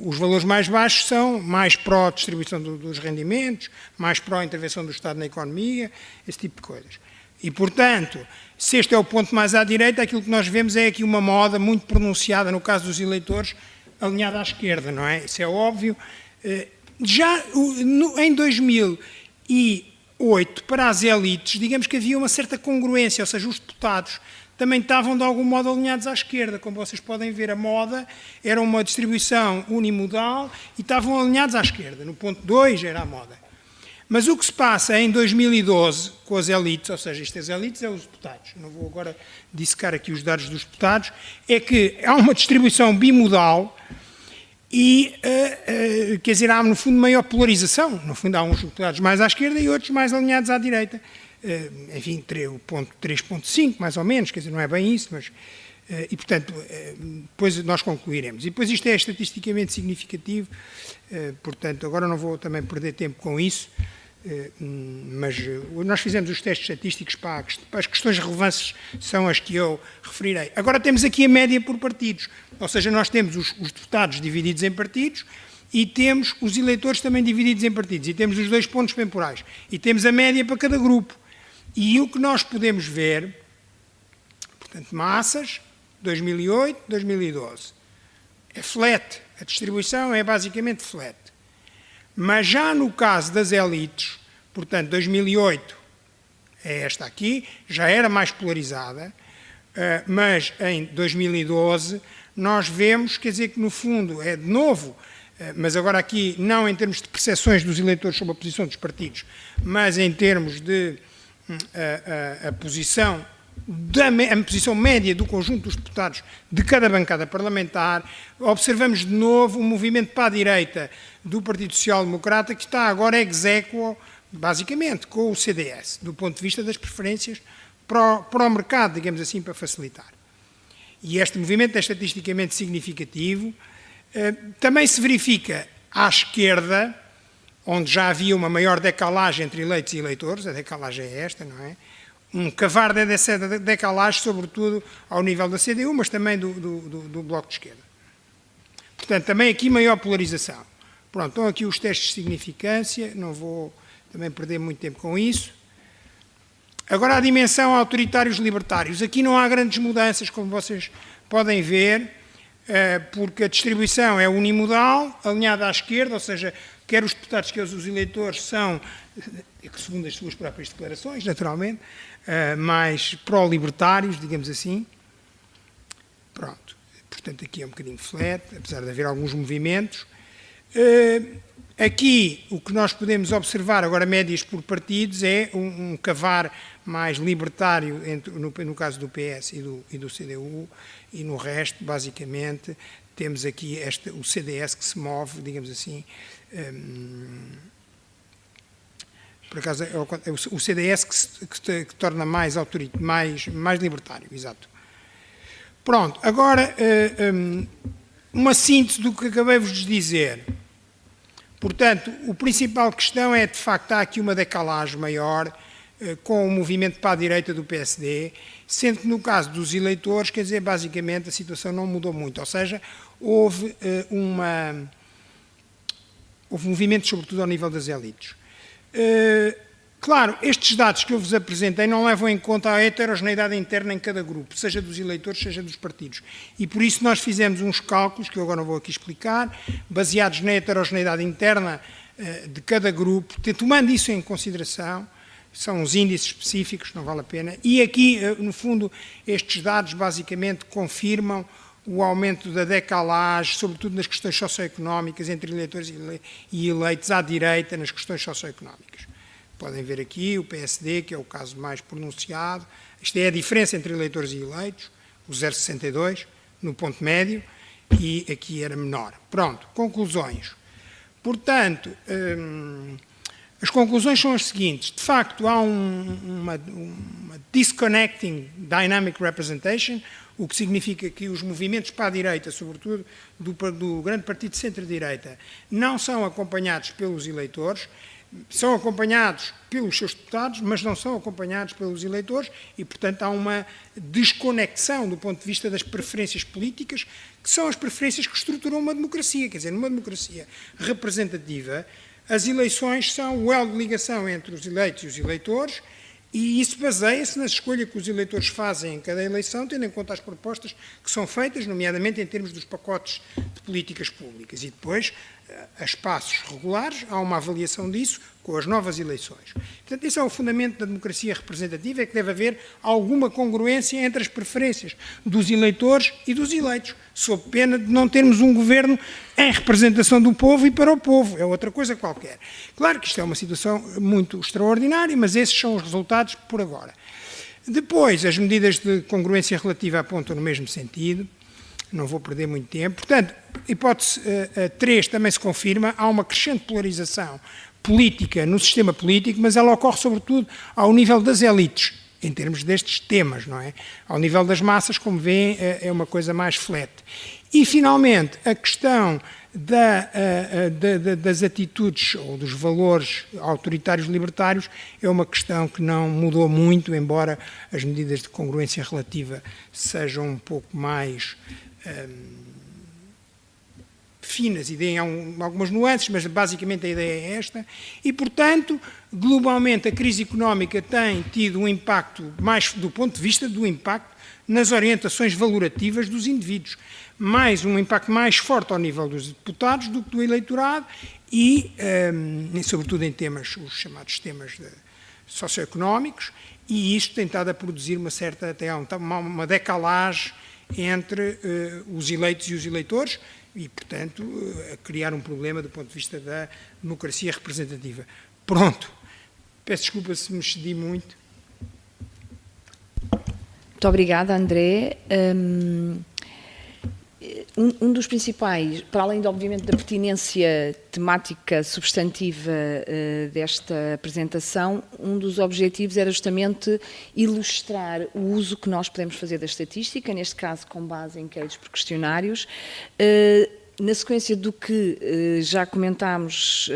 os valores mais baixos são mais pró-distribuição dos rendimentos, mais pró-intervenção do Estado na economia, esse tipo de coisas. E, portanto, se este é o ponto mais à direita, aquilo que nós vemos é aqui uma moda muito pronunciada, no caso dos eleitores, alinhada à esquerda, não é? Isso é óbvio. Já em 2008, para as elites, digamos que havia uma certa congruência, ou seja, os deputados também estavam de algum modo alinhados à esquerda. Como vocês podem ver, a moda era uma distribuição unimodal e estavam alinhados à esquerda. No ponto 2 era a moda. Mas o que se passa em 2012 com as elites, ou seja, as elites é os deputados, não vou agora dissecar aqui os dados dos deputados, é que há uma distribuição bimodal e, quer dizer, há no fundo maior polarização. No fundo há uns deputados mais à esquerda e outros mais alinhados à direita. Enfim, 3.5 mais ou menos, quer dizer, não é bem isso, mas... E, portanto, depois nós concluiremos. E depois isto é estatisticamente significativo, portanto, agora não vou também perder tempo com isso, mas nós fizemos os testes estatísticos para as questões relevantes, são as que eu referirei. Agora temos aqui a média por partidos, ou seja, nós temos os deputados divididos em partidos e temos os eleitores também divididos em partidos, e temos os 2 pontos temporais, e temos a média para cada grupo. E o que nós podemos ver, portanto, massas, 2008, 2012. É flat, a distribuição é basicamente flat. Mas já no caso das elites, portanto, 2008 é esta aqui, já era mais polarizada, mas em 2012 nós vemos, quer dizer que no fundo é de novo, mas agora aqui não em termos de percepções dos eleitores sobre a posição dos partidos, mas em termos de a posição média do conjunto dos deputados de cada bancada parlamentar, observamos de novo um movimento para a direita do Partido Social Democrata que está agora exéquo, basicamente, com o CDS, do ponto de vista das preferências para o mercado, digamos assim, para facilitar. E este movimento é estatisticamente significativo. Também se verifica à esquerda, onde já havia uma maior decalagem entre eleitos e eleitores, a decalagem é esta, não é? Um cavar dessa decalagem, sobretudo ao nível da CDU, mas também do Bloco de Esquerda. Portanto, também aqui maior polarização. Pronto, estão aqui os testes de significância, não vou também perder muito tempo com isso. Agora a dimensão autoritários-libertários. Aqui não há grandes mudanças, como vocês podem ver, porque a distribuição é unimodal, alinhada à esquerda, ou seja, quer os deputados, quer os eleitores são, segundo as suas próprias declarações, naturalmente, mais pró-libertários, digamos assim. Pronto. Portanto, aqui é um bocadinho flat, apesar de haver alguns movimentos. Aqui, o que nós podemos observar, agora médias por partidos, é um cavar mais libertário, no caso do PS e do CDU, e no resto, basicamente, temos aqui o CDS que se move, digamos assim, por acaso é o CDS que torna mais libertário, exato. Pronto, agora uma síntese do que acabei-vos de dizer. Portanto, a principal questão é, de facto, há aqui uma decalagem maior com o movimento para a direita do PSD, sendo que no caso dos eleitores, quer dizer, basicamente a situação não mudou muito, ou seja, houve movimentos, sobretudo ao nível das elites. Claro, estes dados que eu vos apresentei não levam em conta a heterogeneidade interna em cada grupo, seja dos eleitores, seja dos partidos. E por isso nós fizemos uns cálculos, que eu agora não vou aqui explicar, baseados na heterogeneidade interna de cada grupo, tomando isso em consideração, são uns índices específicos, não vale a pena. E aqui, no fundo, estes dados basicamente confirmam o aumento da decalagem, sobretudo nas questões socioeconómicas, entre eleitores e eleitos à direita, nas questões socioeconómicas. Podem ver aqui o PSD, que é o caso mais pronunciado. Isto é a diferença entre eleitores e eleitos, o 0,62, no ponto médio, e aqui era menor. Pronto, conclusões. Portanto, as conclusões são as seguintes. De facto, há uma disconnecting dynamic representation, o que significa que os movimentos para a direita, sobretudo do grande partido de centro-direita, não são acompanhados pelos eleitores, são acompanhados pelos seus deputados, mas não são acompanhados pelos eleitores e, portanto, há uma desconexão do ponto de vista das preferências políticas, que são as preferências que estruturam uma democracia. Quer dizer, numa democracia representativa, as eleições são o elo de ligação entre os eleitos e os eleitores E isso baseia-se na escolha que os eleitores fazem em cada eleição, tendo em conta as propostas que são feitas, nomeadamente em termos dos pacotes de políticas públicas. E depois, a espaços regulares, há uma avaliação disso com as novas eleições. Portanto, esse é o fundamento da democracia representativa, é que deve haver alguma congruência entre as preferências dos eleitores e dos eleitos, sob pena de não termos um governo em representação do povo e para o povo, é outra coisa qualquer. Claro que isto é uma situação muito extraordinária, mas esses são os resultados por agora. Depois, as medidas de congruência relativa apontam no mesmo sentido, não vou perder muito tempo. Portanto, hipótese 3 também se confirma, há uma crescente polarização política no sistema político, mas ela ocorre sobretudo ao nível das elites, em termos destes temas, não é? Ao nível das massas, como veem, é uma coisa mais flat. E, finalmente, a questão das atitudes ou dos valores autoritários libertários é uma questão que não mudou muito, embora as medidas de congruência relativa sejam um pouco mais finas e deem algumas nuances, mas basicamente a ideia é esta. E, portanto, globalmente a crise económica tem tido um impacto mais do ponto de vista do impacto nas orientações valorativas dos indivíduos. Um impacto mais forte ao nível dos deputados do que do eleitorado e sobretudo em temas, os chamados temas socioeconómicos, e isto tem estado a produzir uma certa, até uma decalagem entre os eleitos e os eleitores e, portanto, a criar um problema do ponto de vista da democracia representativa. Pronto. Peço desculpa se me excedi muito. Muito obrigada, André. Um dos principais, para além, obviamente, da pertinência temática substantiva desta apresentação, um dos objetivos era justamente ilustrar o uso que nós podemos fazer da estatística, neste caso com base em inquéritos por questionários, na sequência do que já comentámos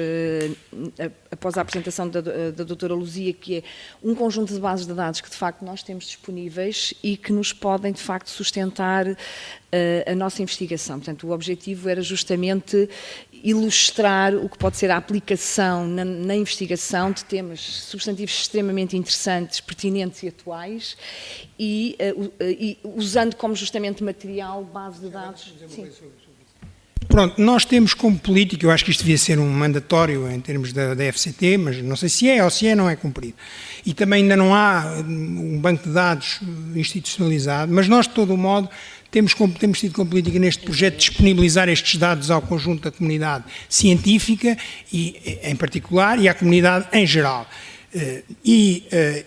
após a apresentação da doutora Luzia, que é um conjunto de bases de dados que de facto nós temos disponíveis e que nos podem de facto sustentar a nossa investigação. Portanto, o objetivo era justamente ilustrar o que pode ser a aplicação na investigação de temas substantivos extremamente interessantes, pertinentes e atuais e usando como justamente material base de dados. Sim. Pronto, nós temos como política, eu acho que isto devia ser um mandatório em termos da FCT, mas não sei se é ou se é, não é cumprido. E também ainda não há um banco de dados institucionalizado, mas nós, de todo o modo, temos tido como política neste projeto disponibilizar estes dados ao conjunto da comunidade científica, e, em particular, e à comunidade em geral.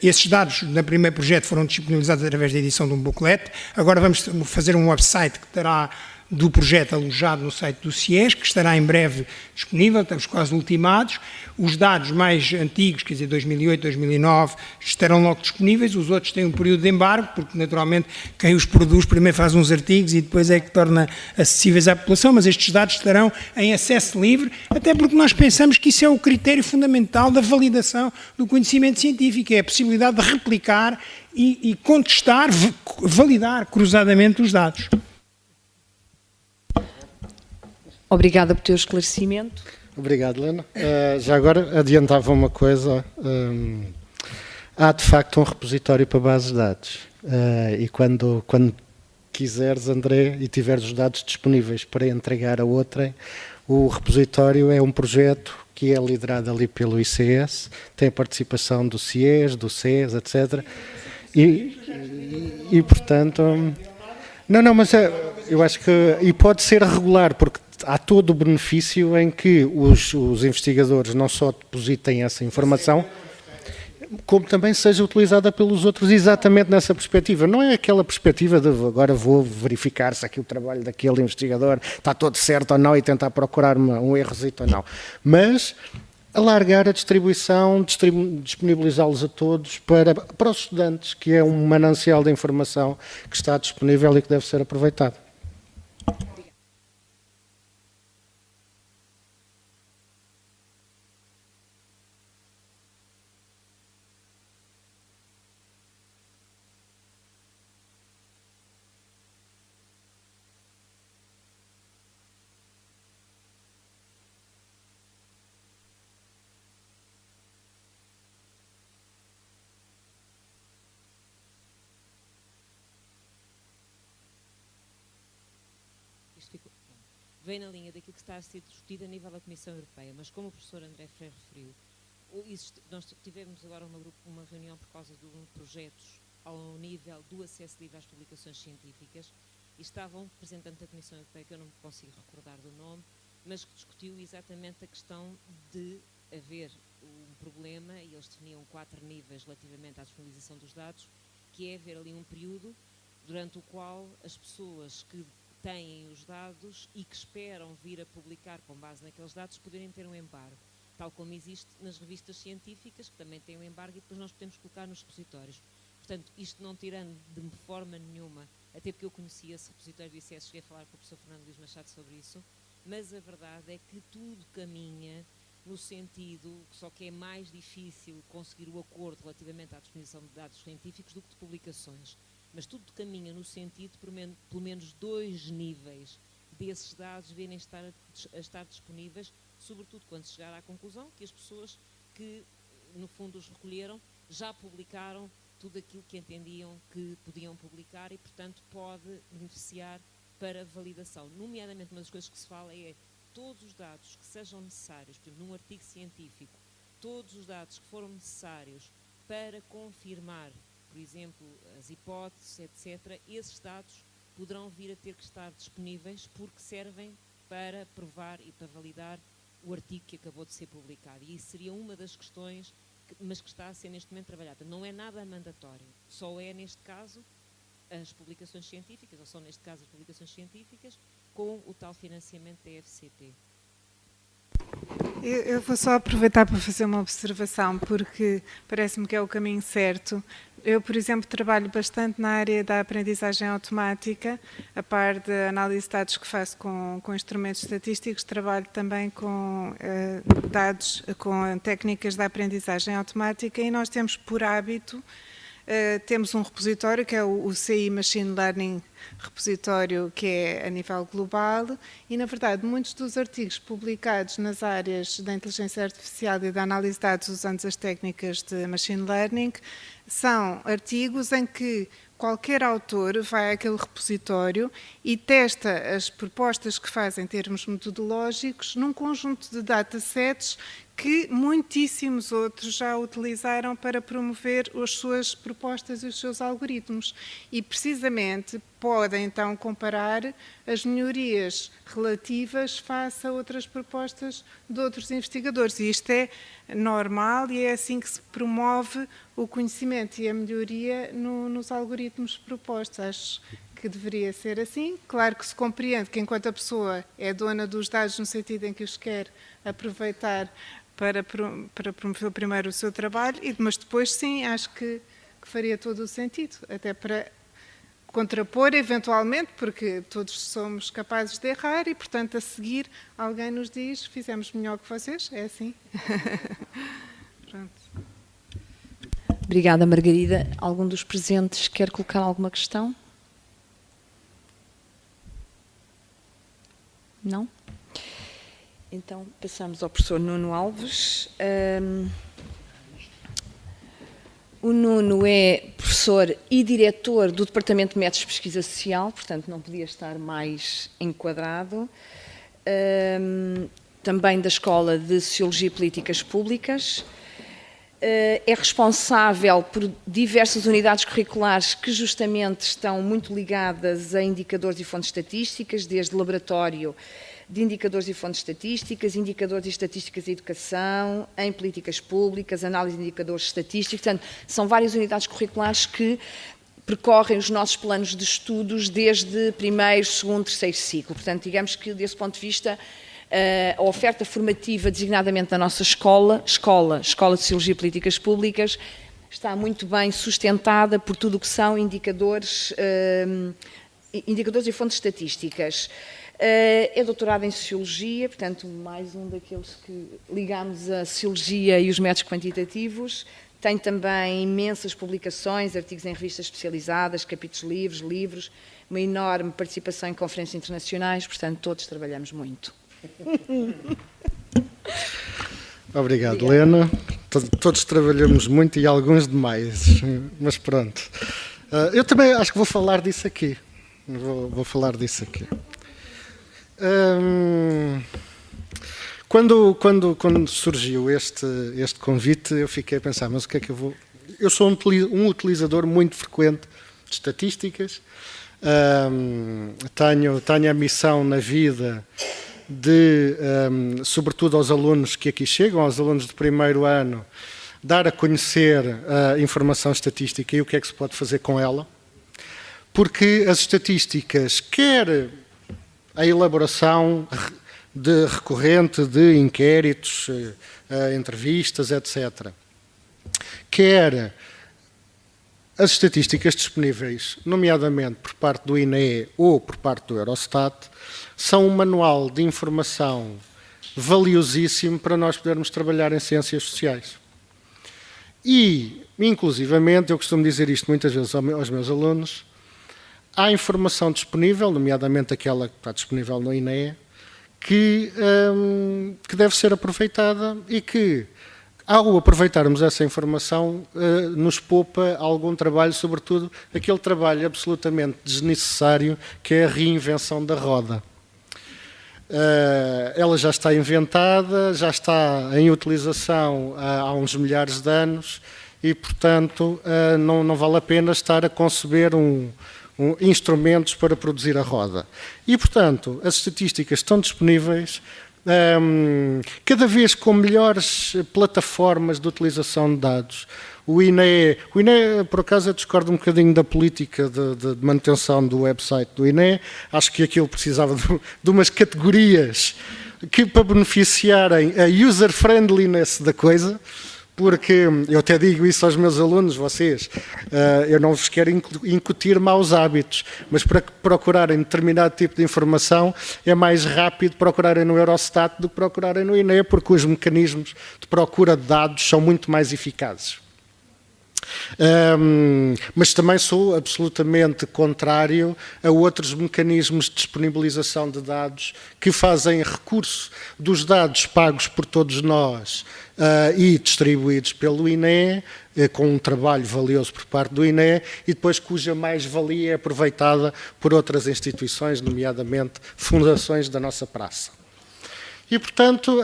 Esses dados no primeiro projeto foram disponibilizados através da edição de um booklet. Agora vamos fazer um website que terá do projeto alojado no site do CIES, que estará em breve disponível, estamos quase ultimados. Os dados mais antigos, quer dizer, 2008, 2009, estarão logo disponíveis, os outros têm um período de embargo, porque naturalmente quem os produz primeiro faz uns artigos e depois é que torna acessíveis à população, mas estes dados estarão em acesso livre, até porque nós pensamos que isso é o critério fundamental da validação do conhecimento científico, é a possibilidade de replicar e contestar, validar cruzadamente os dados. Obrigada por teu esclarecimento. Obrigado, Helena. Já agora adiantava uma coisa. Há, de facto, um repositório para bases de dados. E quando quiseres, André, e tiveres os dados disponíveis para entregar a outrem, o repositório é um projeto que é liderado ali pelo ICS, tem a participação do CIES, do CES, etc. E portanto... Não, mas eu acho que... E pode ser regular, porque há todo o benefício em que os investigadores não só depositem essa informação, como também seja utilizada pelos outros exatamente nessa perspectiva. Não é aquela perspectiva de agora vou verificar se aqui o trabalho daquele investigador está todo certo ou não e tentar procurar um errozito ou não. Mas alargar a distribuição, disponibilizá-los a todos para os estudantes, que é um manancial de informação que está disponível e que deve ser aproveitado. vem na linha daquilo que está a ser discutido a nível da Comissão Europeia, mas como o professor André Freire referiu, nós tivemos agora uma reunião por causa de projetos ao nível do acesso livre às publicações científicas, e estava um representante da Comissão Europeia, que eu não me consigo recordar do nome, mas que discutiu exatamente a questão de haver um problema, e eles definiam 4 níveis relativamente à disponibilização dos dados, que é haver ali um período durante o qual as pessoas que têm os dados e que esperam vir a publicar com base naqueles dados poderem ter um embargo, tal como existe nas revistas científicas, que também têm um embargo, e depois nós podemos colocar nos repositórios. Portanto, isto não tirando de forma nenhuma, até porque eu conhecia esse repositório do ICS, cheguei a falar com o professor Fernando Luís Machado sobre isso, mas a verdade é que tudo caminha no sentido, só que é mais difícil conseguir o acordo relativamente à disponibilização de dados científicos do que de publicações. Mas tudo caminha no sentido de pelo menos 2 níveis desses dados virem a estar disponíveis, sobretudo quando se chegar à conclusão que as pessoas que, no fundo, os recolheram já publicaram tudo aquilo que entendiam que podiam publicar e, portanto, pode beneficiar para validação. Nomeadamente, uma das coisas que se fala é todos os dados que sejam necessários, por exemplo, num artigo científico, todos os dados que foram necessários para confirmar, por exemplo, as hipóteses, etc., esses dados poderão vir a ter que estar disponíveis porque servem para provar e para validar o artigo que acabou de ser publicado. E isso seria uma das questões, mas que está a ser neste momento trabalhada. Não é nada mandatório, só é, neste caso, as publicações científicas, ou são, neste caso, as publicações científicas, com o tal financiamento da FCP. Eu vou só aproveitar para fazer uma observação, porque parece-me que é o caminho certo. Eu, por exemplo, trabalho bastante na área da aprendizagem automática, a par da análise de dados que faço com instrumentos estatísticos, trabalho também com dados, com técnicas de aprendizagem automática, e nós temos por hábito, temos um repositório que é o CI Machine Learning repositório, que é a nível global, e na verdade muitos dos artigos publicados nas áreas da inteligência artificial e da análise de dados usando as técnicas de Machine Learning são artigos em que qualquer autor vai àquele repositório e testa as propostas que faz em termos metodológicos num conjunto de datasets que muitíssimos outros já utilizaram para promover as suas propostas e os seus algoritmos. E, precisamente, podem, então, comparar as melhorias relativas face a outras propostas de outros investigadores. E isto é normal e é assim que se promove o conhecimento e a melhoria nos algoritmos propostos. Acho que deveria ser assim. Claro que se compreende que, enquanto a pessoa é dona dos dados no sentido em que os quer aproveitar para promover primeiro o seu trabalho, mas depois sim, acho que faria todo o sentido, até para contrapor eventualmente, porque todos somos capazes de errar e, portanto, a seguir alguém nos diz, fizemos melhor que vocês, é assim. Pronto. Obrigada, Margarida. Algum dos presentes quer colocar alguma questão? Não? Então, passamos ao professor Nuno Alves. O Nuno é professor e diretor do Departamento de Métodos de Pesquisa Social, portanto, não podia estar mais enquadrado. Também da Escola de Sociologia e Políticas Públicas. É responsável por diversas unidades curriculares que justamente estão muito ligadas a indicadores e fontes estatísticas, desde laboratório de indicadores e fontes estatísticas, indicadores e estatísticas de educação, em políticas públicas, análise de indicadores estatísticos. Portanto, são várias unidades curriculares que percorrem os nossos planos de estudos desde primeiro, segundo, terceiro ciclo. Portanto, digamos que, desse ponto de vista, a oferta formativa designadamente da nossa Escola de Sociologia e Políticas Públicas, está muito bem sustentada por tudo o que são indicadores e fontes estatísticas. É doutorado em Sociologia, portanto, mais um daqueles que ligamos a Sociologia e os métodos quantitativos. Tem também imensas publicações, artigos em revistas especializadas, capítulos livros, uma enorme participação em conferências internacionais, portanto, todos trabalhamos muito. Obrigado, Helena. Todos trabalhamos muito e alguns demais, mas pronto. Eu também acho que vou falar disso aqui. Vou falar disso aqui. Quando surgiu este convite, eu fiquei a pensar, mas o que é que eu vou... Eu sou um utilizador muito frequente de estatísticas, tenho a missão na vida de, sobretudo aos alunos que aqui chegam, aos alunos de primeiro ano, dar a conhecer a informação estatística e o que é que se pode fazer com ela, porque as estatísticas, quer a elaboração recorrente de inquéritos, entrevistas, etc., quer as estatísticas disponíveis, nomeadamente por parte do INE ou por parte do Eurostat, são um manual de informação valiosíssimo para nós podermos trabalhar em ciências sociais. E, inclusivamente, eu costumo dizer isto muitas vezes aos meus alunos, há informação disponível, nomeadamente aquela que está disponível no INE, que deve ser aproveitada e que, ao aproveitarmos essa informação, nos poupa algum trabalho, sobretudo aquele trabalho absolutamente desnecessário que é a reinvenção da roda. Ela já está inventada, já está em utilização há uns milhares de anos e, portanto, não vale a pena estar a conceber instrumentos para produzir a roda. E, portanto, as estatísticas estão disponíveis, cada vez com melhores plataformas de utilização de dados. O INE, por acaso, eu discordo um bocadinho da política de manutenção do website do INE. Acho que aquilo precisava de umas categorias para beneficiarem a user-friendliness da coisa, porque eu até digo isso aos meus alunos, vocês, eu não vos quero incutir maus hábitos, mas para procurarem determinado tipo de informação é mais rápido procurarem no Eurostat do que procurarem no INE, porque os mecanismos de procura de dados são muito mais eficazes. Mas também sou absolutamente contrário a outros mecanismos de disponibilização de dados que fazem recurso dos dados pagos por todos nós e distribuídos pelo INE, com um trabalho valioso por parte do INE, e depois cuja mais-valia é aproveitada por outras instituições, nomeadamente fundações da nossa praça. E, portanto,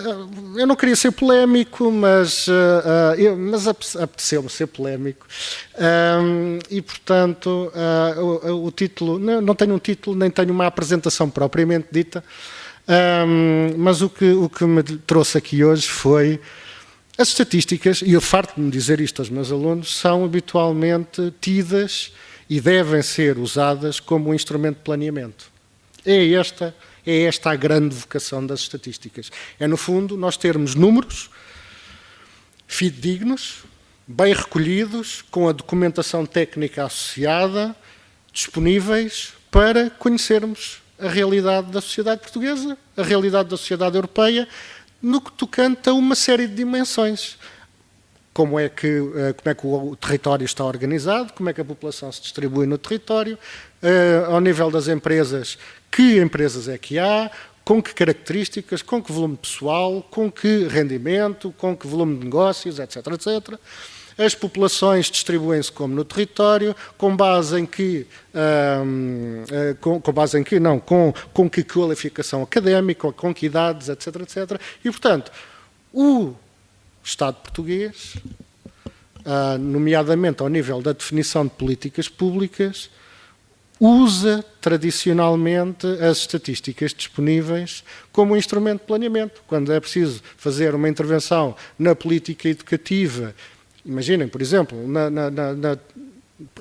eu não queria ser polémico, mas apeteceu-me ser polémico. E, portanto, o título, não tenho um título, nem tenho uma apresentação propriamente dita, mas o que me trouxe aqui hoje foi as estatísticas, e eu farto-me dizer isto aos meus alunos, são habitualmente tidas e devem ser usadas como um instrumento de planeamento. É esta a grande vocação das estatísticas. É, no fundo, nós termos números fidedignos, bem recolhidos, com a documentação técnica associada, disponíveis para conhecermos a realidade da sociedade portuguesa, a realidade da sociedade europeia, no que tocante a uma série de dimensões. Como é que o território está organizado, como é que a população se distribui no território, ao nível das empresas, que empresas é que há, com que características, com que volume pessoal, com que rendimento, com que volume de negócios, etc, etc. As populações distribuem-se como no território, com que qualificação académica, com que idades, etc, etc. E, portanto, o Estado português, nomeadamente ao nível da definição de políticas públicas, usa tradicionalmente as estatísticas disponíveis como um instrumento de planeamento. Quando é preciso fazer uma intervenção na política educativa, imaginem, por exemplo,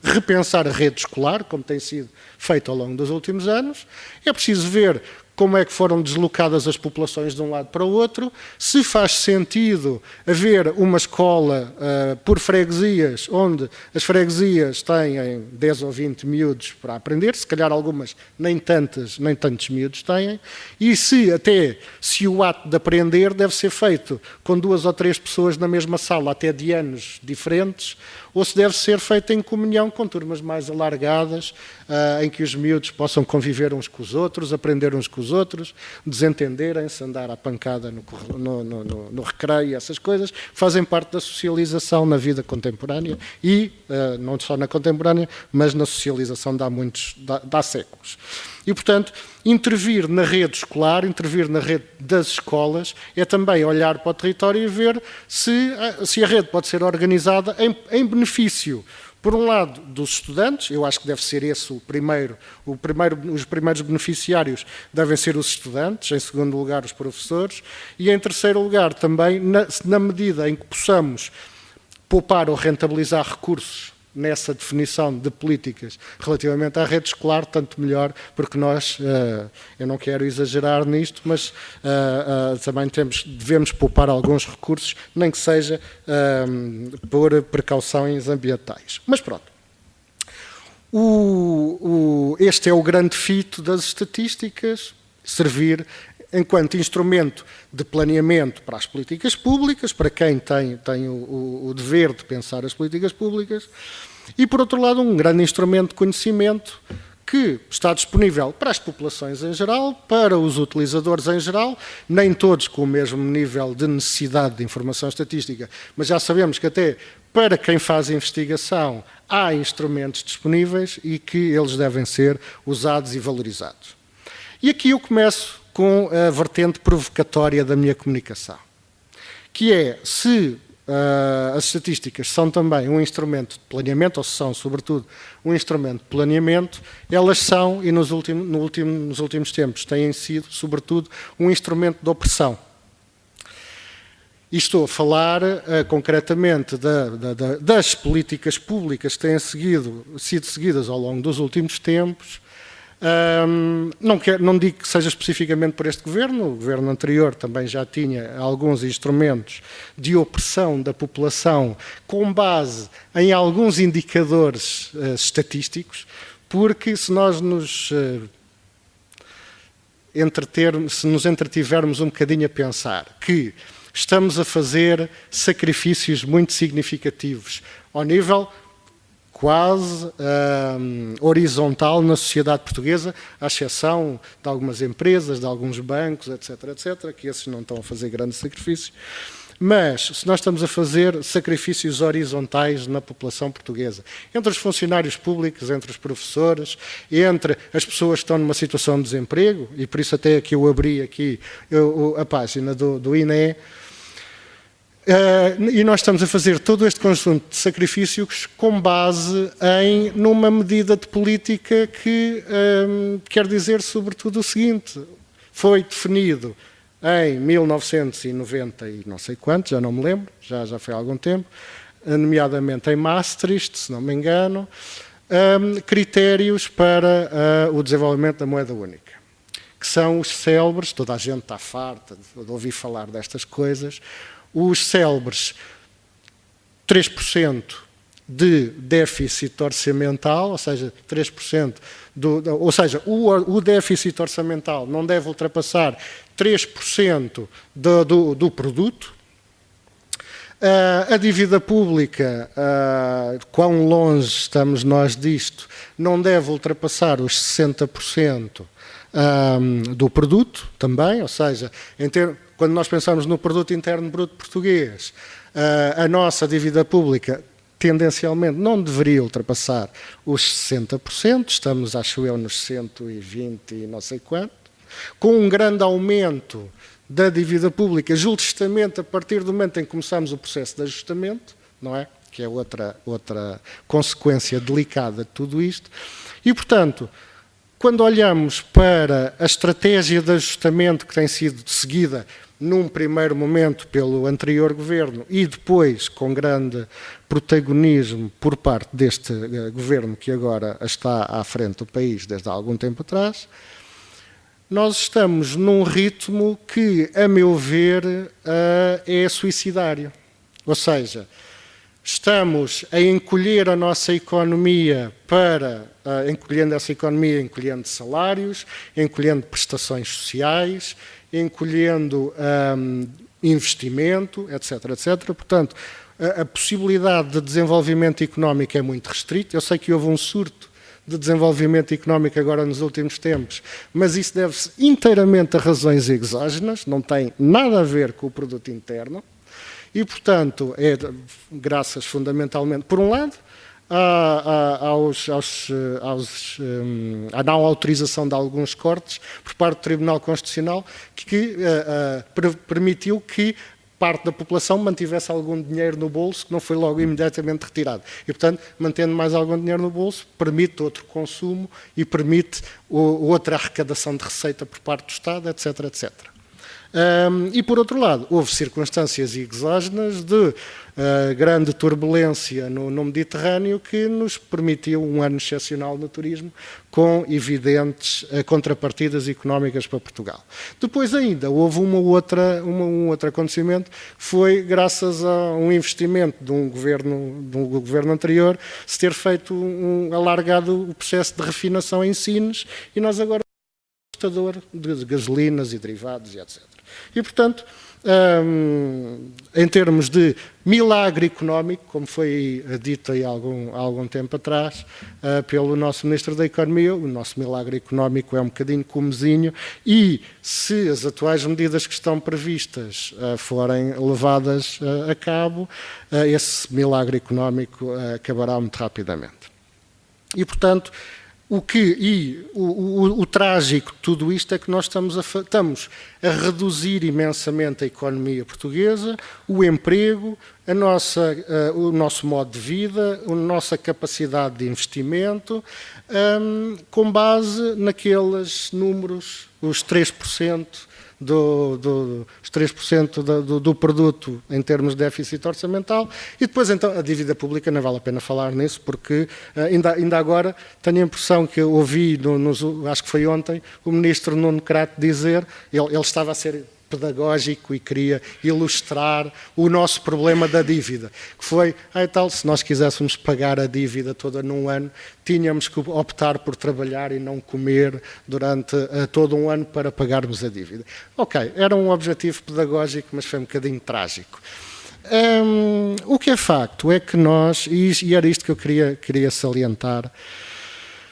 repensar a rede escolar, como tem sido feito ao longo dos últimos anos, é preciso ver como é que foram deslocadas as populações de um lado para o outro, se faz sentido haver uma escola por freguesias, onde as freguesias têm 10 ou 20 miúdos para aprender, se calhar algumas nem tantos miúdos têm, e se o ato de aprender deve ser feito com 2 ou 3 pessoas na mesma sala, até de anos diferentes, ou se deve ser feita em comunhão com turmas mais alargadas, em que os miúdos possam conviver uns com os outros, aprender uns com os outros, desentenderem-se, andar à pancada no recreio, essas coisas, fazem parte da socialização na vida contemporânea e, não só na contemporânea, mas na socialização de há séculos. E, portanto, intervir na rede escolar, intervir na rede das escolas, é também olhar para o território e ver se a rede pode ser organizada em benefício, por um lado, dos estudantes. Eu acho que deve ser esse os primeiros beneficiários devem ser os estudantes, em segundo lugar os professores, e em terceiro lugar também, na medida em que possamos poupar ou rentabilizar recursos nessa definição de políticas relativamente à rede escolar, tanto melhor, porque nós, eu não quero exagerar nisto, mas também devemos poupar alguns recursos, nem que seja por precauções ambientais. Mas pronto. Este é o grande fito das estatísticas, servir enquanto instrumento de planeamento para as políticas públicas, para quem tem o dever de pensar as políticas públicas, e, por outro lado, um grande instrumento de conhecimento que está disponível para as populações em geral, para os utilizadores em geral, nem todos com o mesmo nível de necessidade de informação estatística, mas já sabemos que até para quem faz investigação há instrumentos disponíveis e que eles devem ser usados e valorizados. E aqui eu começo com a vertente provocatória da minha comunicação, que é se as estatísticas são também um instrumento de planeamento, ou se são, sobretudo, um instrumento de planeamento, elas são, e nos últimos tempos têm sido, sobretudo, um instrumento de opressão. E estou a falar concretamente das políticas públicas que têm sido seguidas ao longo dos últimos tempos. Não digo que seja especificamente por este governo, o governo anterior também já tinha alguns instrumentos de opressão da população com base em alguns indicadores estatísticos, porque se nós nos entretivermos um bocadinho a pensar que estamos a fazer sacrifícios muito significativos ao nível quase horizontal na sociedade portuguesa, à exceção de algumas empresas, de alguns bancos, etc., que esses não estão a fazer grandes sacrifícios. Mas, se nós estamos a fazer sacrifícios horizontais na população portuguesa, entre os funcionários públicos, entre os professores, entre as pessoas que estão numa situação de desemprego, e por isso até que eu abri aqui a página do INE, e nós estamos a fazer todo este conjunto de sacrifícios com base numa medida de política que quer dizer sobretudo o seguinte: foi definido em 1990 e não sei quanto, já não me lembro, já foi há algum tempo, nomeadamente em Maastricht, se não me engano, critérios para o desenvolvimento da moeda única, que são os célebres, toda a gente está farta de ouvir falar destas coisas, os célebres 3% de déficit orçamental, ou seja, 3% o déficit orçamental não deve ultrapassar 3% do produto. A dívida pública, quão longe estamos nós disto, não deve ultrapassar os 60% do produto também, ou seja, quando nós pensamos no produto interno bruto português, a nossa dívida pública tendencialmente não deveria ultrapassar os 60%, estamos, acho eu, nos 120 e não sei quanto, com um grande aumento da dívida pública, justamente a partir do momento em que começamos o processo de ajustamento, não é? Que é outra consequência delicada de tudo isto. E, portanto, quando olhamos para a estratégia de ajustamento que tem sido seguida num primeiro momento pelo anterior governo e depois com grande protagonismo por parte deste governo que agora está à frente do país desde há algum tempo atrás, nós estamos num ritmo que, a meu ver, é suicidário. Ou seja, estamos a encolher a nossa economia encolhendo essa economia, encolhendo salários, encolhendo prestações sociais, encolhendo investimento, etc. Portanto, a possibilidade de desenvolvimento económico é muito restrita. Eu sei que houve um surto de desenvolvimento económico agora nos últimos tempos, mas isso deve-se inteiramente a razões exógenas, não tem nada a ver com o produto interno e, portanto, é graças fundamentalmente, por um lado, à não autorização de alguns cortes por parte do Tribunal Constitucional que permitiu que parte da população mantivesse algum dinheiro no bolso que não foi logo imediatamente retirado. E, portanto, mantendo mais algum dinheiro no bolso, permite outro consumo e permite outra arrecadação de receita por parte do Estado, etc, etc. E, por outro lado, houve circunstâncias exógenas de grande turbulência no Mediterrâneo que nos permitiu um ano excepcional no turismo com evidentes contrapartidas económicas para Portugal. Depois ainda houve um outro acontecimento que foi graças a um investimento de um governo anterior se ter feito alargado o processo de refinação em Sines e nós agora de gasolinas e derivados e etc. E, portanto, em termos de milagre económico, como foi dito aí há algum tempo atrás pelo nosso Ministro da Economia, o nosso milagre económico é um bocadinho comezinho e se as atuais medidas que estão previstas forem levadas a cabo, esse milagre económico acabará muito rapidamente. E, portanto, o trágico de tudo isto é que nós estamos a reduzir imensamente a economia portuguesa, o emprego, o nosso modo de vida, a nossa capacidade de investimento, com base naqueles números, os 3%, os 3% do produto em termos de déficit orçamental e depois então a dívida pública, não vale a pena falar nisso porque ainda agora tenho a impressão que eu ouvi, acho que foi ontem, o Ministro Nuno Crato dizer, ele estava a ser pedagógico e queria ilustrar o nosso problema da dívida, que foi, se nós quiséssemos pagar a dívida toda num ano, tínhamos que optar por trabalhar e não comer durante todo um ano para pagarmos a dívida. Ok, era um objetivo pedagógico, mas foi um bocadinho trágico. O que é facto é que nós, e era isto que eu queria salientar,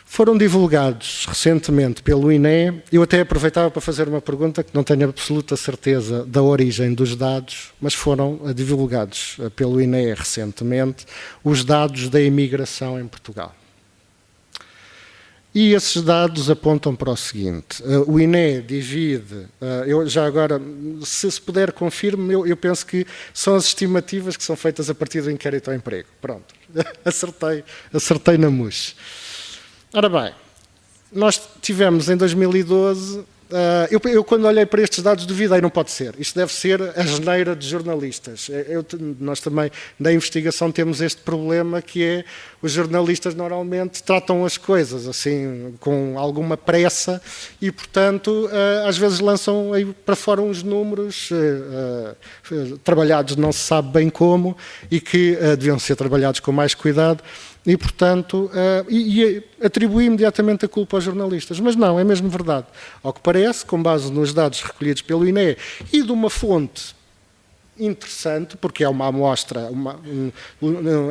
foram divulgados recentemente pelo INE, eu até aproveitava para fazer uma pergunta que não tenho absoluta certeza da origem dos dados, mas foram divulgados pelo INE recentemente os dados da imigração em Portugal. E esses dados apontam para o seguinte, o INE divide, eu já agora, se puder confirme, eu penso que são as estimativas que são feitas a partir do inquérito ao emprego. Pronto, acertei na mousse. Ora bem, nós tivemos em 2012, eu quando olhei para estes dados duvidei, não pode ser, isto deve ser a geneira de jornalistas. Nós também na investigação temos este problema que é, os jornalistas normalmente tratam as coisas assim com alguma pressa e portanto às vezes lançam aí para fora uns números trabalhados não se sabe bem como e que deviam ser trabalhados com mais cuidado. E, portanto, atribuí imediatamente a culpa aos jornalistas. Mas não, é mesmo verdade. Ao que parece, com base nos dados recolhidos pelo INE e de uma fonte interessante, porque é uma amostra,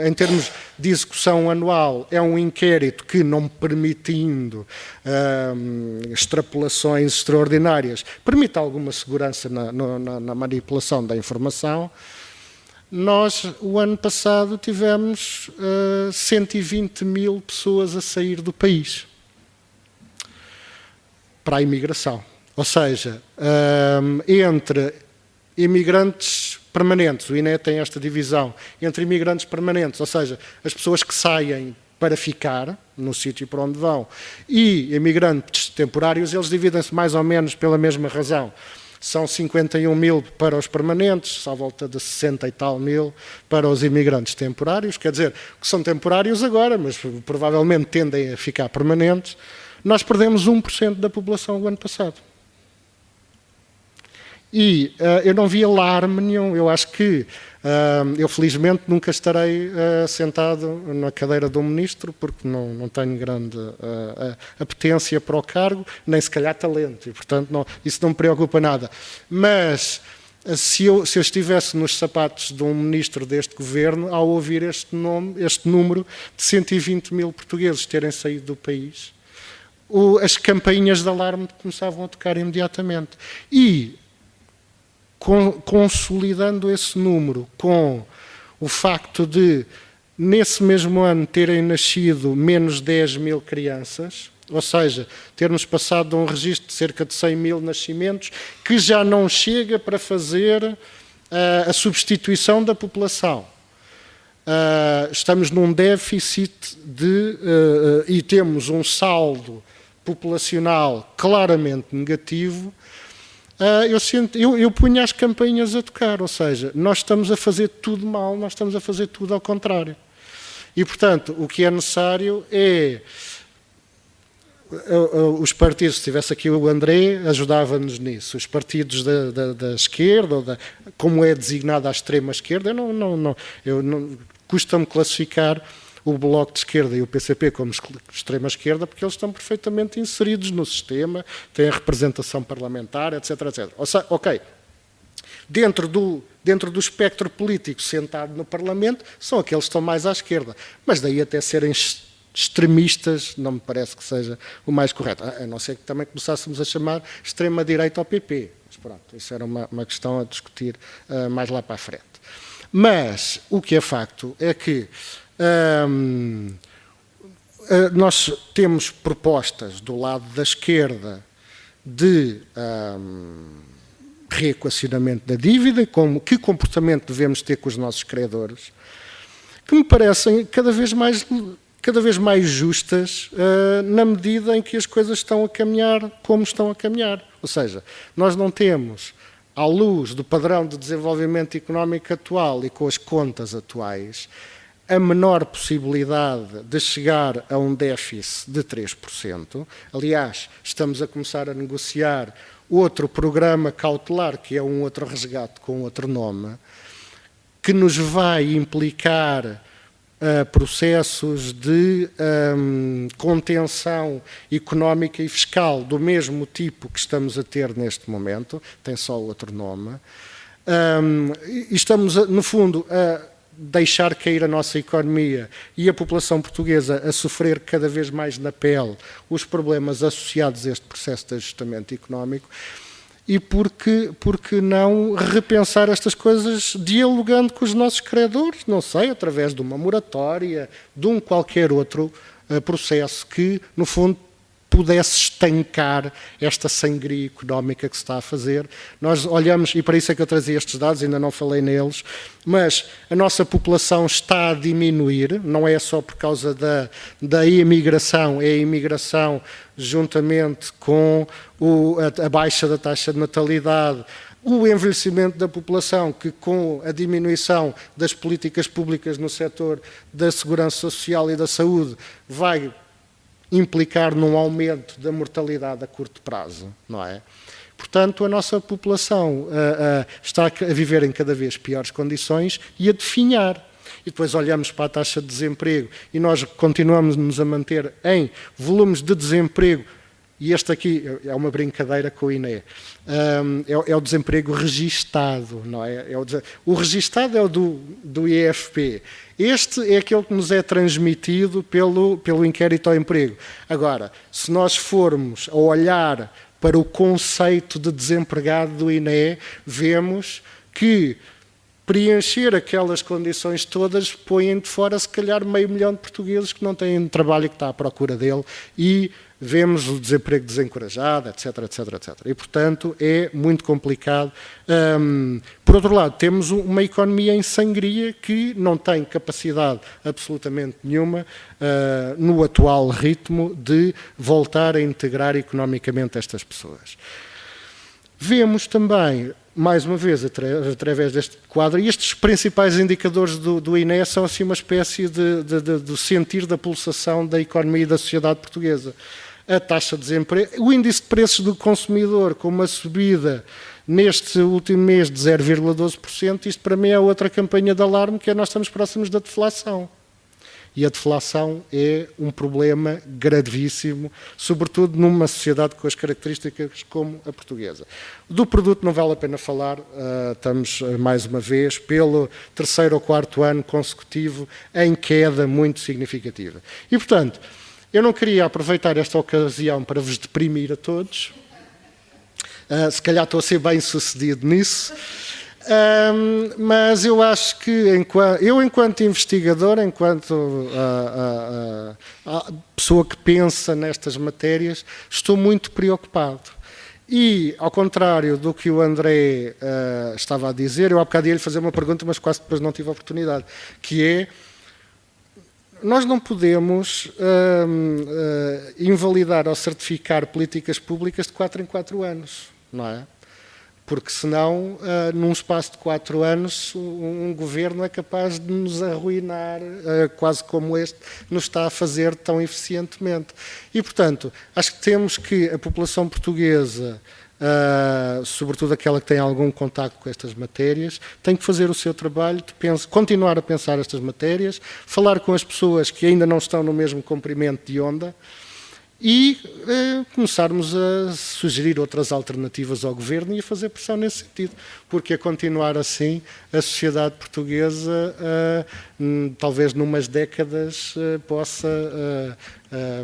em termos de execução anual, é um inquérito que, não permitindo extrapolações extraordinárias, permite alguma segurança na manipulação da informação. Nós, o ano passado, tivemos 120 mil pessoas a sair do país para a imigração. Ou seja, entre imigrantes permanentes, o INE tem esta divisão, entre imigrantes permanentes, ou seja, as pessoas que saem para ficar no sítio para onde vão, e imigrantes temporários, eles dividem-se mais ou menos pela mesma razão. São 51 mil para os permanentes, à volta de 60 e tal mil para os imigrantes temporários, quer dizer, que são temporários agora, mas provavelmente tendem a ficar permanentes. Nós perdemos 1% da população o ano passado. E eu não vi alarme nenhum, eu acho que eu felizmente nunca estarei sentado na cadeira de um ministro, porque não tenho grande apetência para o cargo, nem se calhar talento, e portanto isso não me preocupa nada. Mas se eu estivesse nos sapatos de um ministro deste governo, ao ouvir este número de 120 mil portugueses terem saído do país, as campainhas de alarme começavam a tocar imediatamente. E, consolidando esse número com o facto de, nesse mesmo ano, terem nascido menos 10 mil crianças, ou seja, termos passado de um registro de cerca de 100 mil nascimentos, que já não chega para fazer a substituição da população. Estamos num déficit e temos um populacional claramente negativo. Eu punha as campanhas a tocar, ou seja, nós estamos a fazer tudo mal, nós estamos a fazer tudo ao contrário. E, portanto, o que é necessário é... Os partidos, se tivesse aqui o André, ajudava-nos nisso. Os partidos da esquerda, como é designada a extrema-esquerda, custa-me classificar o Bloco de Esquerda e o PCP como extrema-esquerda, porque eles estão perfeitamente inseridos no sistema, têm a representação parlamentar, etc, etc. Ok, dentro do espectro político sentado no Parlamento, são aqueles que estão mais à esquerda. Mas daí até serem extremistas, não me parece que seja o mais correto. A não ser que também começássemos a chamar extrema-direita ao PP. Mas pronto, isso era uma questão a discutir mais lá para a frente. Mas o que é facto é que nós temos propostas do lado da esquerda de reequacionamento da dívida, que comportamento devemos ter com os nossos credores, que me parecem cada vez mais justas na medida em que as coisas estão a caminhar como estão a caminhar. Ou seja, nós não temos, à luz do padrão de desenvolvimento económico atual e com as contas atuais, a menor possibilidade de chegar a um déficit de 3%. Aliás, estamos a começar a negociar outro programa cautelar, que é um outro resgate com outro nome, que nos vai implicar processos de contenção económica e fiscal do mesmo tipo que estamos a ter neste momento, tem só outro nome. Estamos, no fundo, a deixar cair a nossa economia e a população portuguesa a sofrer cada vez mais na pele os problemas associados a este processo de ajustamento económico. E porque não repensar estas coisas dialogando com os nossos credores, não sei, através de uma moratória, de um qualquer outro processo que, no fundo, pudesse estancar esta sangria económica que se está a fazer. Nós olhamos, e para isso é que eu trazia estes dados, ainda não falei neles, mas a nossa população está a diminuir, não é só por causa da imigração, é a imigração juntamente com a baixa da taxa de natalidade, o envelhecimento da população, que com a diminuição das políticas públicas no setor da segurança social e da saúde vai implicar num aumento da mortalidade a curto prazo, não é? Portanto, a nossa população está a viver em cada vez piores condições e a definhar. E depois olhamos para a taxa de desemprego e nós continuamos-nos a manter em volumes de desemprego, e este aqui é uma brincadeira com o INE, é o desemprego registado, não é? O registado é o do IFP. Este é aquele que nos é transmitido pelo inquérito ao emprego. Agora, se nós formos a olhar para o conceito de desempregado do INE, vemos que preencher aquelas condições todas põem de fora, se calhar, 500 mil de portugueses que não têm trabalho e que está à procura dele, e vemos o desemprego desencorajado, etc, etc, etc. E, portanto, é muito complicado. Por outro lado, temos uma economia em sangria que não tem capacidade absolutamente nenhuma, no atual ritmo, de voltar a integrar economicamente estas pessoas. Vemos também, mais uma vez, através deste quadro, e estes principais indicadores do INE são assim uma espécie de sentir da pulsação da economia e da sociedade portuguesa. A taxa de desemprego, o índice de preços do consumidor com uma subida neste último mês de 0,12%, isto para mim é outra campanha de alarme, que é nós estamos próximos da deflação. E a deflação é um problema gravíssimo, sobretudo numa sociedade com as características como a portuguesa. Do produto não vale a pena falar, estamos mais uma vez pelo 3º ou 4º ano consecutivo em queda muito significativa. E, portanto, eu não queria aproveitar esta ocasião para vos deprimir a todos, se calhar estou a ser bem sucedido nisso, mas eu acho que enquanto investigador, enquanto pessoa que pensa nestas matérias, estou muito preocupado. E, ao contrário do que o André estava a dizer, eu há bocado ia-lhe fazer uma pergunta, mas quase depois não tive a oportunidade, que é, nós não podemos invalidar ou certificar políticas públicas de 4 em 4 anos, não é? Porque senão, num espaço de 4 anos, um governo é capaz de nos arruinar, quase como este nos está a fazer tão eficientemente. E, portanto, acho que temos que a população portuguesa, sobretudo aquela que tem algum contacto com estas matérias, tem que fazer o seu trabalho de continuar a pensar estas matérias, falar com as pessoas que ainda não estão no mesmo comprimento de onda, e começarmos a sugerir outras alternativas ao governo e a fazer pressão nesse sentido, porque a continuar assim a sociedade portuguesa talvez numas décadas possa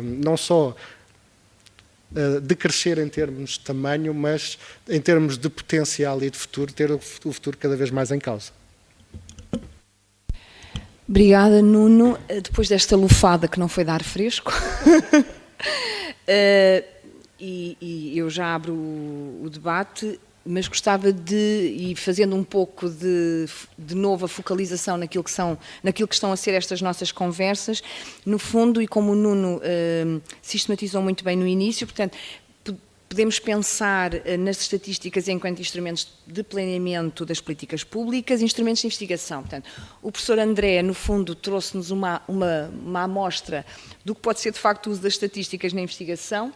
não só decrescer em termos de tamanho, mas em termos de potencial e de futuro, ter o futuro cada vez mais em causa. Obrigada, Nuno. Depois desta lufada que não foi dar fresco, e eu já abro o debate, mas gostava de ir fazendo um pouco de novo a focalização naquilo que estão a ser estas nossas conversas, no fundo, e como o Nuno sistematizou muito bem no início, portanto, podemos pensar nas estatísticas enquanto instrumentos de planeamento das políticas públicas, instrumentos de investigação. Portanto, o professor André, no fundo, trouxe-nos uma amostra do que pode ser, de facto, o uso das estatísticas na investigação.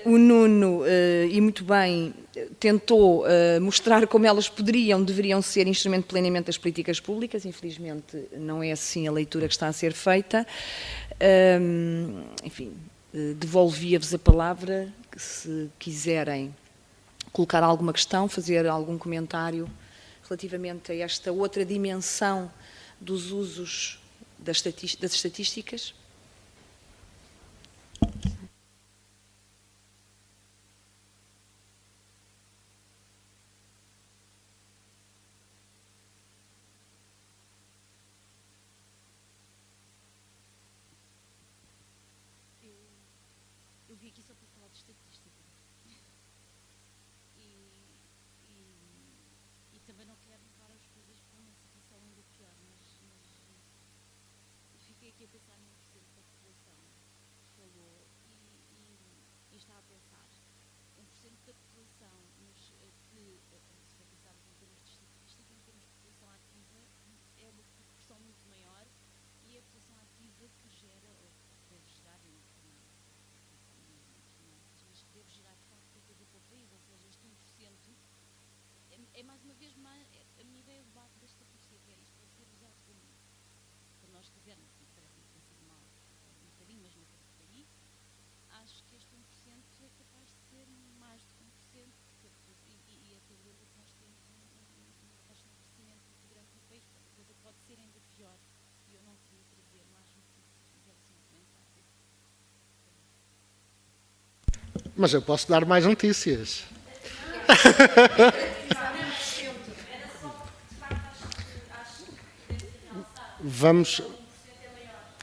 O Nuno, e muito bem, tentou mostrar como elas deveriam ser instrumento de planeamento das políticas públicas. Infelizmente, não é assim a leitura que está a ser feita. Enfim, devolvia-vos a palavra, se quiserem colocar alguma questão, fazer algum comentário relativamente a esta outra dimensão dos usos das estatísticas. Eu vim aqui só para falar de estatística e também não quero levar as coisas para uma situação ainda pior, mas fiquei aqui a pensar no 1% da população que falou e estava a pensar 1% da população, mas que se for pensarmos em termos de estatística, em termos de população ativa, é uma proporção muito maior e é a população ativa que gera ou deve gerar mas que deve gerar de facto riqueza para o país, ou seja, este 1% é mais uma vez a minha ideia do debate da estatística, é isto pode ser usado como nós quisermos, e parece-me que tem sido mal um bocadinho, mas não tanto por aí. Acho que este 1% é capaz de ser mais do que 1%, e a tendência que nós temos uma taxa de crescimento muito grande no país, portanto a coisa pode ser ainda pior, e eu não queria trazer mais notícias, mas era assim um comentário. Mas eu posso dar mais notícias. Vamos.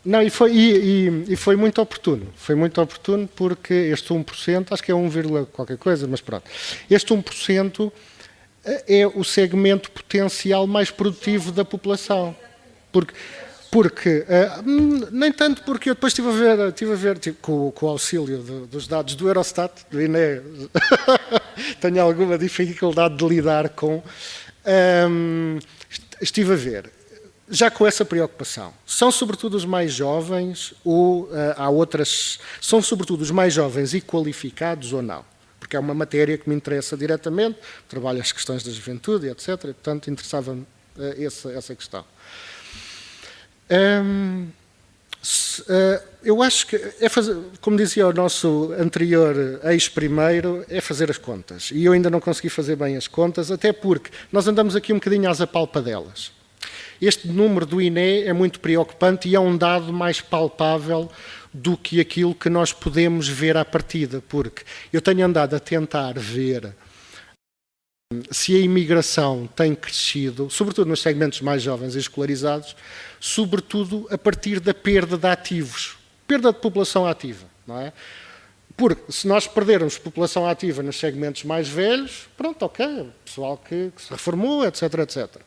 Não, e foi muito oportuno. Foi muito oportuno porque este 1%, acho que é 1, qualquer coisa, mas pronto. Este 1% é o segmento potencial mais produtivo da população. Porque nem tanto porque eu depois estive a ver com o auxílio dos dados do Eurostat, do INE, tenho alguma dificuldade de lidar com, estive a ver, já com essa preocupação. São sobretudo os mais jovens, são sobretudo os mais jovens e qualificados ou não? Porque é uma matéria que me interessa diretamente, trabalho as questões da juventude, etc. E, portanto, interessava-me essa questão. Eu acho que é fazer, como dizia o nosso anterior ex-primeiro, é fazer as contas. E eu ainda não consegui fazer bem as contas, até porque nós andamos aqui um bocadinho às apalpadelas. Este número do INE é muito preocupante e é um dado mais palpável do que aquilo que nós podemos ver à partida, porque eu tenho andado a tentar ver se a imigração tem crescido, sobretudo nos segmentos mais jovens e escolarizados, sobretudo a partir da perda de ativos, perda de população ativa, não é? Porque se nós perdermos população ativa nos segmentos mais velhos, pronto, ok, pessoal que se reformou, etc, etc.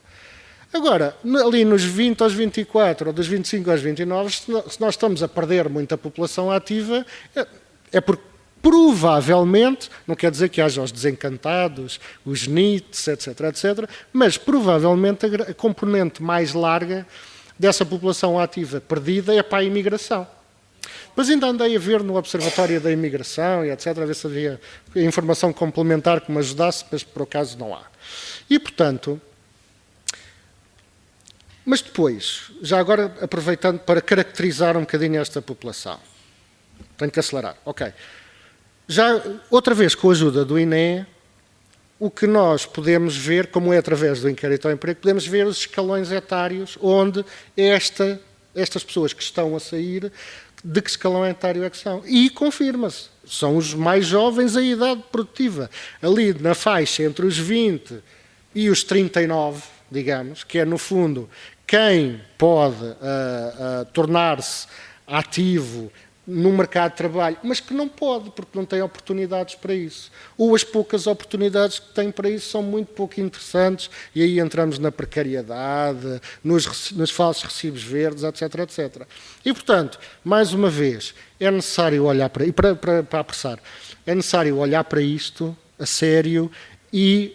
Agora, ali nos 20 aos 24, ou dos 25 aos 29, se nós estamos a perder muita população ativa, é porque provavelmente, não quer dizer que haja os desencantados, os NEETs, etc, etc, mas provavelmente a componente mais larga dessa população ativa perdida é para a imigração. Depois ainda andei a ver no Observatório da Imigração e etc, a ver se havia informação complementar que me ajudasse, mas por acaso não há. E, portanto, mas depois, já agora aproveitando para caracterizar um bocadinho esta população, tenho que acelerar, ok. Já outra vez com a ajuda do INE, o que nós podemos ver, como é através do inquérito ao emprego, podemos ver os escalões etários onde estas pessoas que estão a sair, de que escalão etário é que são. E confirma-se, são os mais jovens a idade produtiva. Ali na faixa entre os 20 e os 39, digamos, que é no fundo quem pode tornar-se ativo no mercado de trabalho, mas que não pode, porque não tem oportunidades para isso. Ou as poucas oportunidades que tem para isso são muito pouco interessantes, e aí entramos na precariedade, nos falsos recibos verdes, etc, etc. E, portanto, mais uma vez, é necessário olhar para... E para apressar, é necessário olhar para isto a sério e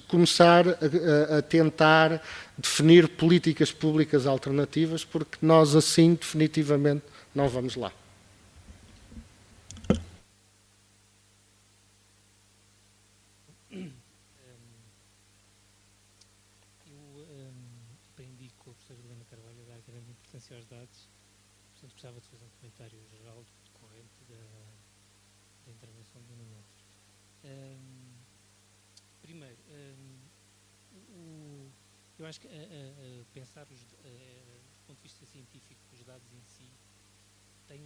começar a tentar definir políticas públicas alternativas, porque nós assim, definitivamente, não vamos lá. Eu aprendi com a professora Helena Carvalho a dar grande importância aos dados, portanto gostava de fazer um comentário geral decorrente da intervenção do Nuno Alves. Primeiro, eu acho que pensar do ponto de vista científico, os dados em si, tem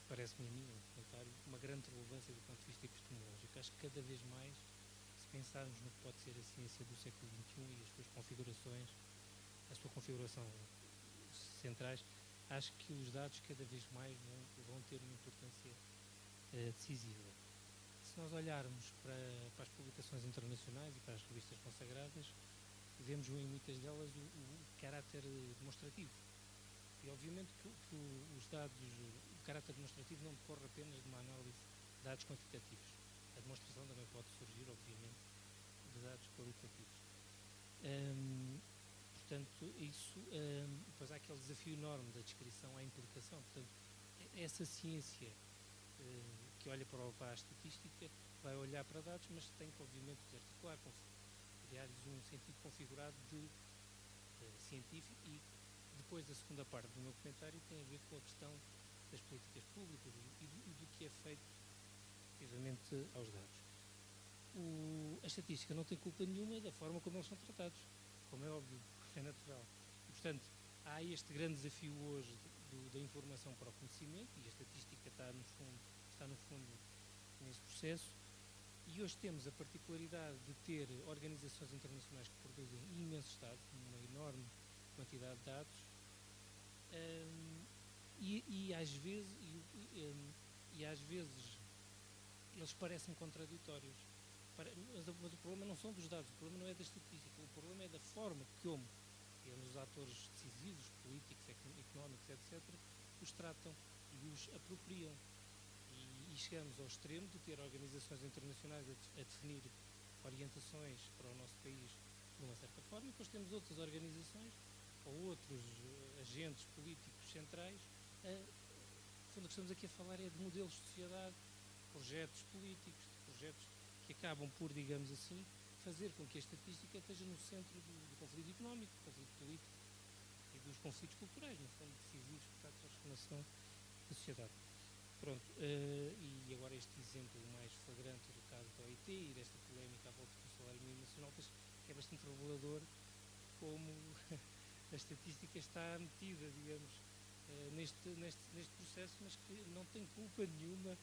parece-me a mim, um comentário, uma grande relevância do ponto de vista epistemológico. Acho que cada vez mais, se pensarmos no que pode ser a ciência do século XXI e as suas configurações, a sua configuração centrais, acho que os dados cada vez mais vão ter uma importância decisiva. Se nós olharmos para as publicações internacionais e para as revistas consagradas, vemos em muitas delas o caráter demonstrativo. E obviamente que os dados, o caráter demonstrativo não decorre apenas de uma análise de dados quantitativos. A demonstração também pode surgir, obviamente, de dados qualitativos. Portanto, isso, depois há aquele desafio enorme da descrição à implicação. Portanto, essa ciência que olha para a estatística vai olhar para dados, mas tem que, obviamente, desarticular, criar-lhes um sentido configurado de científico. E depois a segunda parte do meu comentário tem a ver com a questão das políticas públicas e do que é feito relativamente aos dados. A estatística não tem culpa nenhuma da forma como eles são tratados, como é óbvio, é natural. E, portanto, há este grande desafio hoje da informação para o conhecimento, e a estatística está no fundo nesse processo. E hoje temos a particularidade de ter organizações internacionais que produzem imensos dados, uma enorme quantidade de dados, e às vezes eles parecem contraditórios. Mas o problema não são dos dados, o problema não é da estatística, o problema é da forma como os atores decisivos, políticos, económicos, etc., os tratam e os apropriam. E chegamos ao extremo de ter organizações internacionais a definir orientações para o nosso país de uma certa forma, e depois temos outras organizações ou outros agentes políticos centrais. O que estamos aqui a falar é de modelos de sociedade, projetos políticos, projetos que acabam por, digamos assim, fazer com que a estatística esteja no centro do conflito económico, do conflito político, e dos conflitos culturais, no fundo, decisivos para a transformação da sociedade. Pronto, e agora este exemplo mais flagrante do caso da OIT e desta polémica à volta do salário mínimo nacional, que é bastante revelador como a estatística está metida, digamos, neste processo, mas que não tem culpa nenhuma,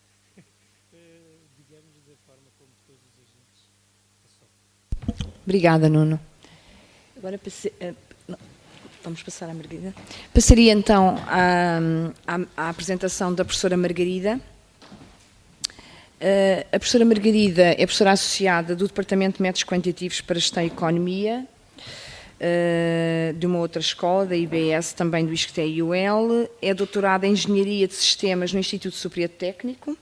digamos, da forma como depois os agentes passou. Obrigada, Nuno. Agora vamos passar à Margarida. Passaria então à apresentação da professora Margarida. A professora Margarida é professora associada do Departamento de Métodos Quantitativos para Gestão e Economia, de uma outra escola, da IBS, também do ISCTE-UL. É doutorada em Engenharia de Sistemas no Instituto Superior Técnico.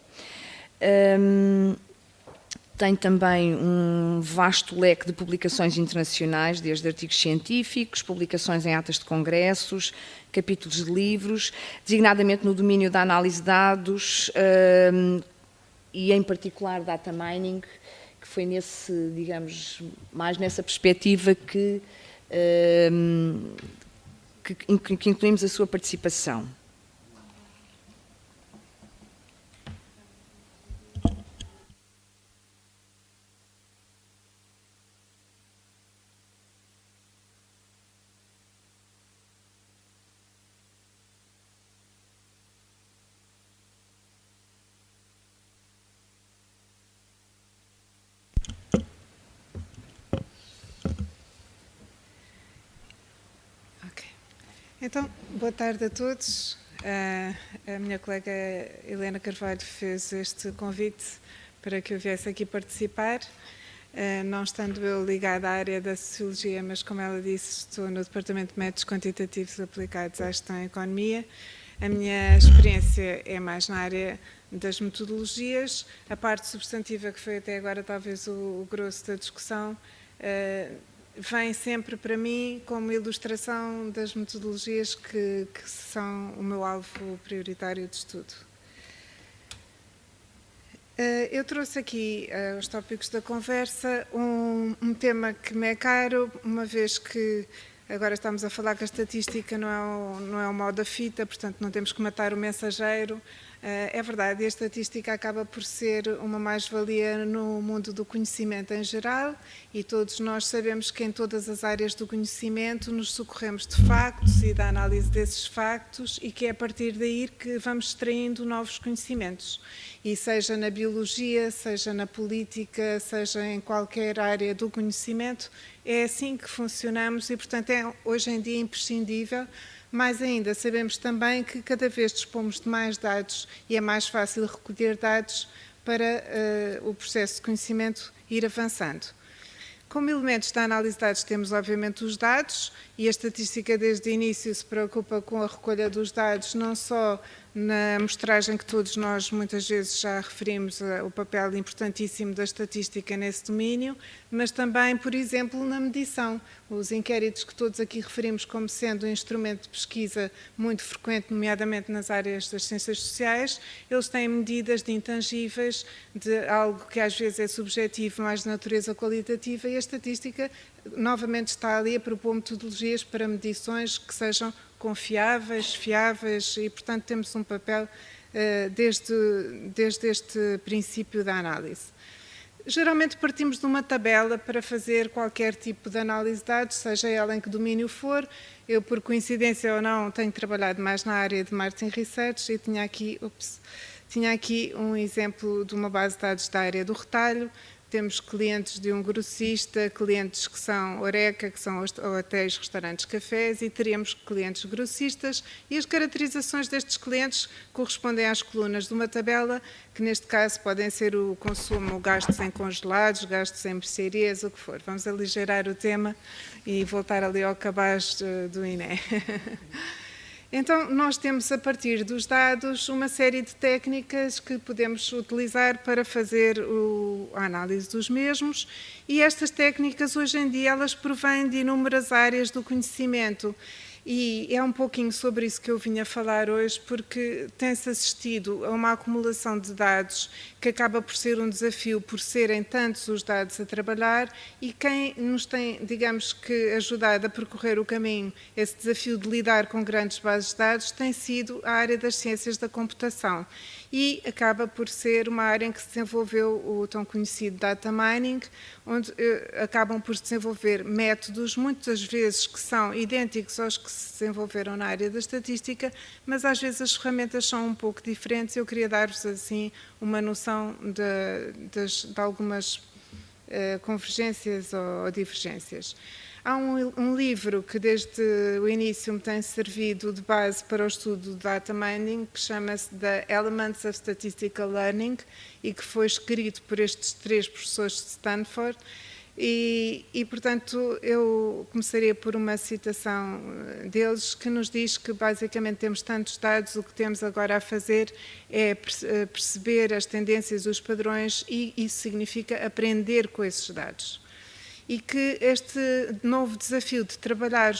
Tem também um vasto leque de publicações internacionais, desde artigos científicos, publicações em atas de congressos, capítulos de livros, designadamente no domínio da análise de dados e, em particular, data mining, que foi mais nessa perspectiva que incluímos a sua participação. Então, boa tarde a todos. A minha colega Helena Carvalho fez este convite para que eu viesse aqui participar. Não estando eu ligada à área da Sociologia, mas como ela disse, estou no Departamento de Métodos Quantitativos Aplicados à Gestão e Economia. A minha experiência é mais na área das metodologias. A parte substantiva, que foi até agora talvez o grosso da discussão, vem sempre para mim como ilustração das metodologias que são o meu alvo prioritário de estudo. Eu trouxe aqui, aos tópicos da conversa, um tema que me é caro, uma vez que agora estamos a falar que a estatística não é o mal da fita, portanto não temos que matar o mensageiro. É verdade, a estatística acaba por ser uma mais-valia no mundo do conhecimento em geral e todos nós sabemos que em todas as áreas do conhecimento nos socorremos de factos e da análise desses factos e que é a partir daí que vamos extraindo novos conhecimentos. E seja na biologia, seja na política, seja em qualquer área do conhecimento, é assim que funcionamos e, portanto, é hoje em dia imprescindível. Mais ainda, sabemos também que cada vez dispomos de mais dados e é mais fácil recolher dados para o processo de conhecimento ir avançando. Como elementos da análise de dados temos, obviamente, os dados e a estatística desde o início se preocupa com a recolha dos dados, não só na amostragem que todos nós muitas vezes já referimos o papel importantíssimo da estatística nesse domínio, mas também, por exemplo, na medição. Os inquéritos que todos aqui referimos como sendo um instrumento de pesquisa muito frequente, nomeadamente nas áreas das ciências sociais, eles têm medidas de intangíveis, de algo que às vezes é subjetivo, mais de natureza qualitativa, e a estatística novamente está ali a propor metodologias para medições que sejam confiáveis, fiáveis e, portanto, temos um papel desde este princípio da análise. Geralmente partimos de uma tabela para fazer qualquer tipo de análise de dados, seja ela em que domínio for. Eu, por coincidência ou não, tenho trabalhado mais na área de Marketing Research e tinha aqui um exemplo de uma base de dados da área do retalho. Temos clientes de um grossista, clientes que são Oreca, que são hotéis, restaurantes, cafés, e teremos clientes grossistas, e as caracterizações destes clientes correspondem às colunas de uma tabela, que neste caso podem ser o consumo, gastos em congelados, gastos em mercearias, o que for. Vamos aligeirar o tema e voltar ali ao cabaz do INE. Então, nós temos, a partir dos dados, uma série de técnicas que podemos utilizar para fazer a análise dos mesmos, e estas técnicas, hoje em dia, elas provêm de inúmeras áreas do conhecimento. E é um pouquinho sobre isso que eu vim a falar hoje, porque tem-se assistido a uma acumulação de dados que acaba por ser um desafio, por serem tantos os dados a trabalhar, e quem nos tem, digamos que, ajudado a percorrer o caminho, esse desafio de lidar com grandes bases de dados, tem sido a área das ciências da computação. E acaba por ser uma área em que se desenvolveu o tão conhecido data mining, onde acabam por se desenvolver métodos, muitas vezes que são idênticos aos que se desenvolveram na área da estatística, mas às vezes as ferramentas são um pouco diferentes. Eu queria dar-vos assim uma noção de algumas convergências ou divergências. Há um livro que desde o início me tem servido de base para o estudo do data mining, que chama-se The Elements of Statistical Learning, e que foi escrito por estes 3 professores de Stanford. E, portanto, eu começaria por uma citação deles, que nos diz que basicamente temos tantos dados, o que temos agora a fazer é perceber as tendências, os padrões, e isso significa aprender com esses dados. E que este novo desafio de trabalhar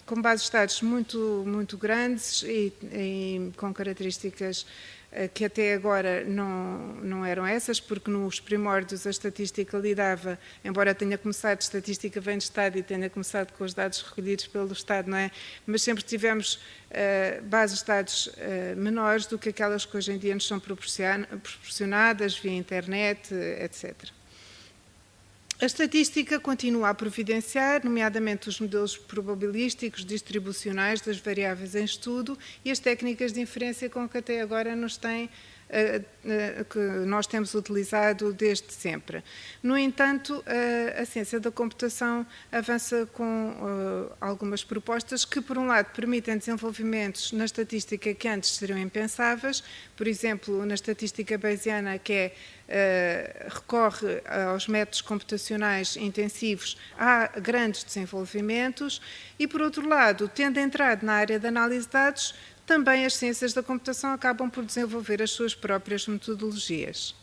com bases de dados muito grandes e com características que até agora não eram essas, porque nos primórdios a estatística lidava, embora tenha começado, a estatística vem do Estado e tenha começado com os dados recolhidos pelo Estado, não é? Mas sempre tivemos bases de dados menores do que aquelas que hoje em dia nos são proporcionadas via internet, etc. A estatística continua a providenciar, nomeadamente os modelos probabilísticos distribucionais das variáveis em estudo e as técnicas de inferência com que até agora que nós temos utilizado desde sempre. No entanto, a ciência da computação avança com algumas propostas que, por um lado, permitem desenvolvimentos na estatística que antes seriam impensáveis, por exemplo, na estatística bayesiana, que recorre aos métodos computacionais intensivos, há grandes desenvolvimentos, e, por outro lado, tendo entrado na área da análise de dados, também as ciências da computação acabam por desenvolver as suas próprias metodologias.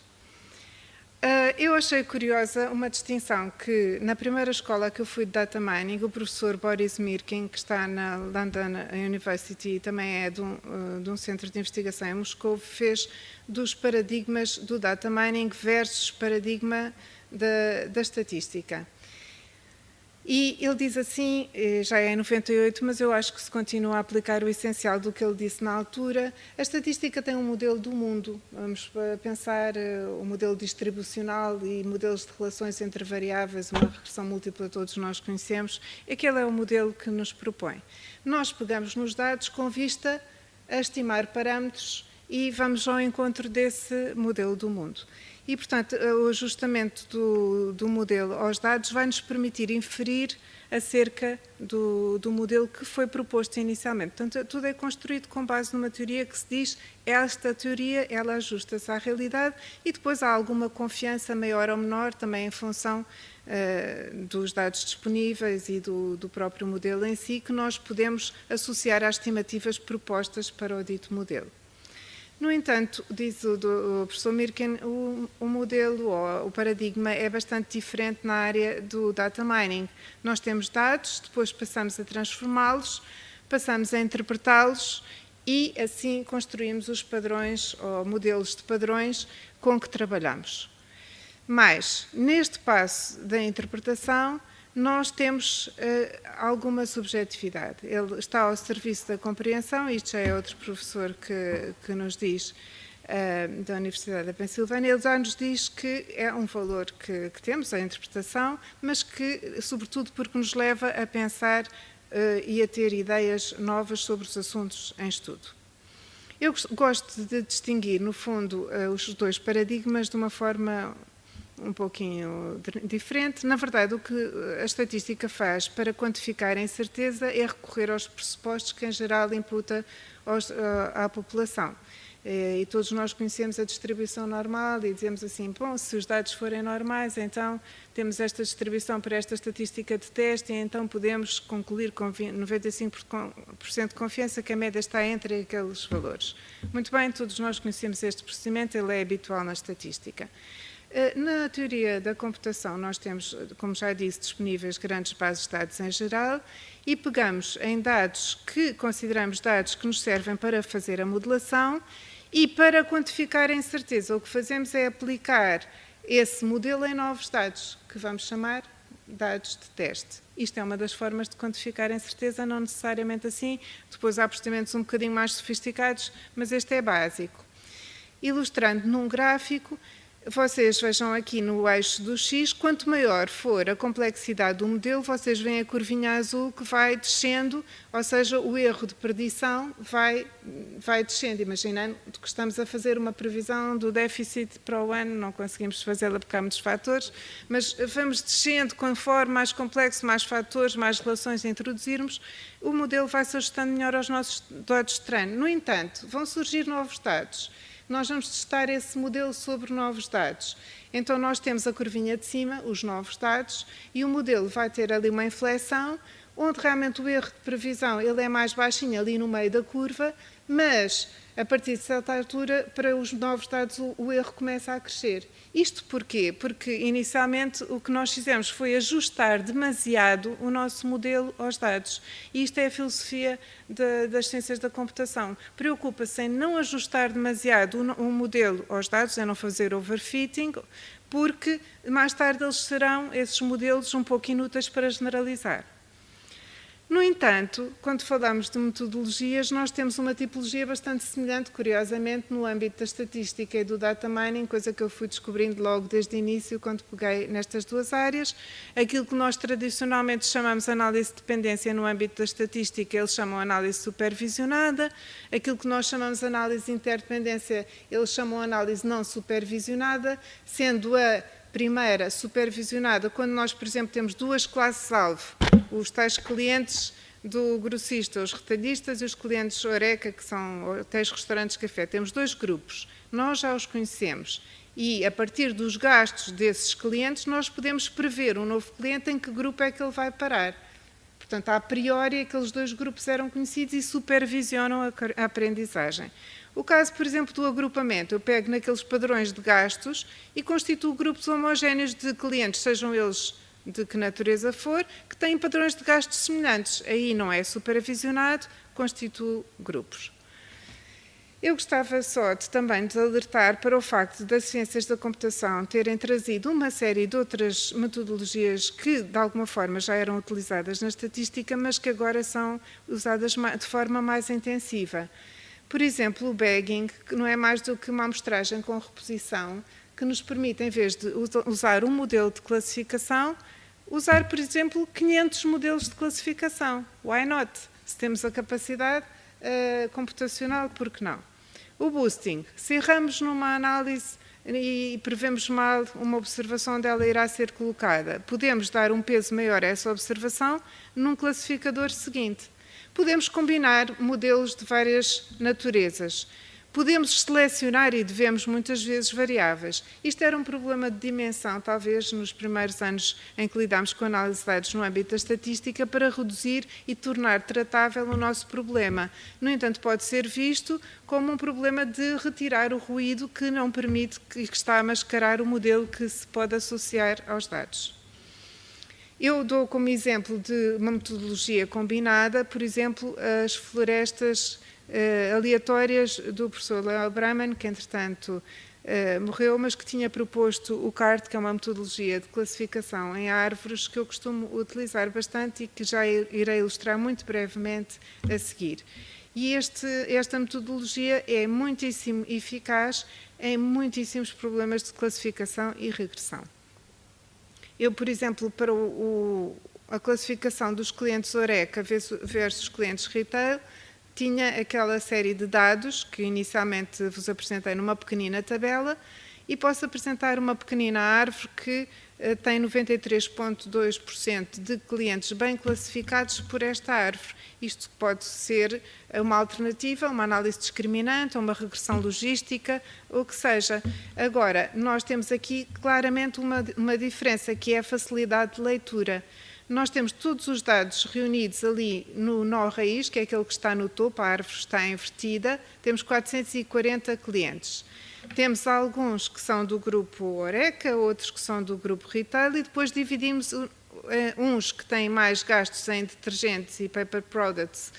Eu achei curiosa uma distinção que, na primeira escola que eu fui de data mining, o professor Boris Mirkin, que está na London University e também é de um centro de investigação em Moscou, fez dos paradigmas do data mining versus paradigma da estatística. E ele diz assim, já é em 98, mas eu acho que se continua a aplicar o essencial do que ele disse na altura. A estatística tem um modelo do mundo. Vamos pensar o modelo distribucional e modelos de relações entre variáveis, uma regressão múltipla todos nós conhecemos. Aquele é o modelo que nos propõe. Nós pegamos nos dados com vista a estimar parâmetros e vamos ao encontro desse modelo do mundo. E, portanto, o ajustamento do modelo aos dados vai nos permitir inferir acerca do modelo que foi proposto inicialmente. Portanto, tudo é construído com base numa teoria que se diz, esta teoria, ela ajusta-se à realidade, e depois há alguma confiança maior ou menor, também em função dos dados disponíveis e do próprio modelo em si, que nós podemos associar às estimativas propostas para o dito modelo. No entanto, diz o professor Mirkin, o modelo ou o paradigma é bastante diferente na área do data mining. Nós temos dados, depois passamos a transformá-los, passamos a interpretá-los e assim construímos os padrões ou modelos de padrões com que trabalhamos. Mas, neste passo da interpretação, nós temos alguma subjetividade. Ele está ao serviço da compreensão, isto já é outro professor que nos diz, da Universidade da Pensilvânia, ele já nos diz que é um valor que temos, a interpretação, mas que, sobretudo, porque nos leva a pensar e a ter ideias novas sobre os assuntos em estudo. Eu gosto de distinguir, no fundo, os dois paradigmas de uma forma um pouquinho diferente. Na verdade, o que a estatística faz para quantificar a incerteza é recorrer aos pressupostos que, em geral, imputa à população. E todos nós conhecemos a distribuição normal e dizemos assim, bom, se os dados forem normais, então temos esta distribuição para esta estatística de teste e então podemos concluir com 95% de confiança que a média está entre aqueles valores. Muito bem, todos nós conhecemos este procedimento, ele é habitual na estatística. Na teoria da computação, nós temos, como já disse, disponíveis grandes bases de dados em geral e pegamos em dados que consideramos dados que nos servem para fazer a modelação e para quantificar a incerteza. O que fazemos é aplicar esse modelo em novos dados, que vamos chamar dados de teste. Isto é uma das formas de quantificar a incerteza, não necessariamente assim. Depois há procedimentos um bocadinho mais sofisticados, mas este é básico. Ilustrando num gráfico, vocês vejam aqui no eixo do X, quanto maior for a complexidade do modelo, vocês veem a curvinha azul que vai descendo, ou seja, o erro de predição vai descendo. Imaginando que estamos a fazer uma previsão do déficit para o ano, não conseguimos fazê-la porque há muitos fatores, mas vamos descendo conforme mais complexo, mais fatores, mais relações a introduzirmos, o modelo vai se ajustando melhor aos nossos dados de treino. No entanto, vão surgir novos dados. Nós vamos testar esse modelo sobre novos dados. Então, nós temos a curvinha de cima, os novos dados, e o modelo vai ter ali uma inflexão, onde realmente o erro de previsão ele é mais baixinho ali no meio da curva, mas a partir de certa altura, para os novos dados, o erro começa a crescer. Isto porquê? Porque, inicialmente, o que nós fizemos foi ajustar demasiado o nosso modelo aos dados. E isto é a filosofia das ciências da computação. Preocupa-se em não ajustar demasiado o modelo aos dados, em não fazer overfitting, porque mais tarde eles serão, esses modelos, um pouco inúteis para generalizar. No entanto, quando falamos de metodologias, nós temos uma tipologia bastante semelhante, curiosamente, no âmbito da estatística e do data mining, coisa que eu fui descobrindo logo desde o início, quando peguei nestas duas áreas. Aquilo que nós tradicionalmente chamamos análise de dependência no âmbito da estatística, eles chamam análise supervisionada. Aquilo que nós chamamos análise de interdependência, eles chamam análise não supervisionada, sendo a primeira supervisionada quando nós, por exemplo, temos duas classes-alvo, os tais clientes do grossista, os retalhistas e os clientes Oreca, que são hotéis, restaurantes, café. Temos dois grupos, nós já os conhecemos e a partir dos gastos desses clientes nós podemos prever um novo cliente em que grupo é que ele vai parar. Portanto, a priori, aqueles dois grupos eram conhecidos e supervisionam a aprendizagem. O caso, por exemplo, do agrupamento, eu pego naqueles padrões de gastos e constituo grupos homogéneos de clientes, sejam eles de que natureza for, que têm padrões de gastos semelhantes. Aí não é supervisionado, constituo grupos. Eu gostava só também de alertar para o facto das ciências da computação terem trazido uma série de outras metodologias que, de alguma forma, já eram utilizadas na estatística, mas que agora são usadas de forma mais intensiva. Por exemplo, o bagging, que não é mais do que uma amostragem com reposição, que nos permite, em vez de usar um modelo de classificação, usar, por exemplo, 500 modelos de classificação. Why not? Se temos a capacidade computacional, por que não? O boosting. Se erramos numa análise e prevemos mal uma observação onde ela irá ser colocada, podemos dar um peso maior a essa observação num classificador seguinte. Podemos combinar modelos de várias naturezas. Podemos selecionar e devemos muitas vezes variáveis. Isto era um problema de dimensão, talvez nos primeiros anos em que lidámos com análise de dados no âmbito da estatística, para reduzir e tornar tratável o nosso problema. No entanto, pode ser visto como um problema de retirar o ruído que não permite, que está a mascarar o modelo que se pode associar aos dados. Eu dou como exemplo de uma metodologia combinada, por exemplo, as florestas aleatórias do professor Leo Braman, que entretanto morreu, mas que tinha proposto o CART, que é uma metodologia de classificação em árvores que eu costumo utilizar bastante e que já irei ilustrar muito brevemente a seguir. E esta metodologia é muitíssimo eficaz em muitíssimos problemas de classificação e regressão. Eu, por exemplo, para a classificação dos clientes Oreca versus clientes retail, tinha aquela série de dados que inicialmente vos apresentei numa pequenina tabela e posso apresentar uma pequenina árvore que tem 93,2% de clientes bem classificados por esta árvore. Isto pode ser uma alternativa, uma análise discriminante, uma regressão logística, ou o que seja. Agora, nós temos aqui claramente uma diferença, que é a facilidade de leitura. Nós temos todos os dados reunidos ali no nó raiz, que é aquele que está no topo, a árvore está invertida, temos 440 clientes. Temos alguns que são do grupo Horeca, outros que são do grupo Retail, e depois dividimos uns que têm mais gastos em detergentes e paper products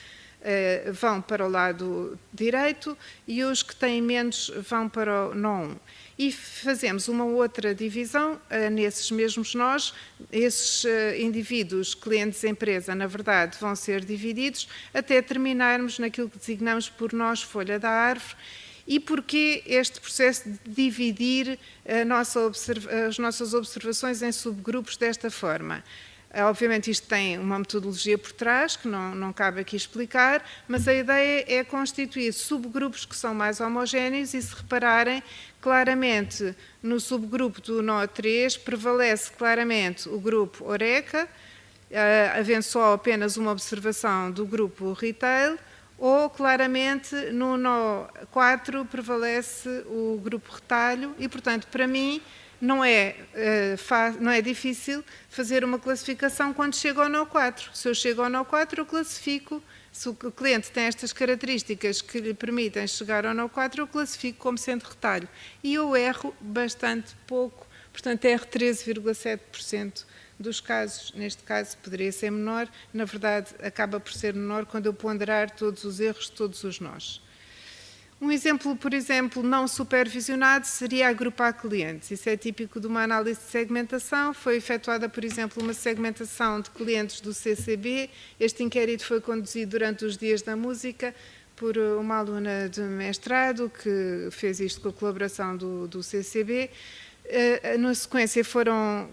vão para o lado direito e os que têm menos vão para o não. E fazemos uma outra divisão nesses mesmos nós. Esses indivíduos, clientes empresa, na verdade, vão ser divididos até terminarmos naquilo que designamos por nós folha da árvore. E porquê este processo de dividir as nossas observações em subgrupos desta forma? Obviamente isto tem uma metodologia por trás, que não cabe aqui explicar, mas a ideia é constituir subgrupos que são mais homogéneos e, se repararem, claramente no subgrupo do nó 3 prevalece claramente o grupo Horeca, havendo só apenas uma observação do grupo Retail, ou claramente no nó 4 prevalece o grupo Retalho e, portanto, para mim, não é difícil fazer uma classificação quando chego ao nó 4. Se eu chego ao nó 4, eu classifico. Se o cliente tem estas características que lhe permitem chegar ao nó 4, eu classifico como sendo retalho. E eu erro bastante pouco, portanto, erro 13,7% dos casos. Neste caso, poderia ser menor. Na verdade, acaba por ser menor quando eu ponderar todos os erros de todos os nós. Um exemplo, por exemplo, não supervisionado seria agrupar clientes. Isso é típico de uma análise de segmentação. Foi efetuada, por exemplo, uma segmentação de clientes do CCB. Este inquérito foi conduzido durante os Dias da Música por uma aluna de mestrado que fez isto com a colaboração do CCB. Na sequência foram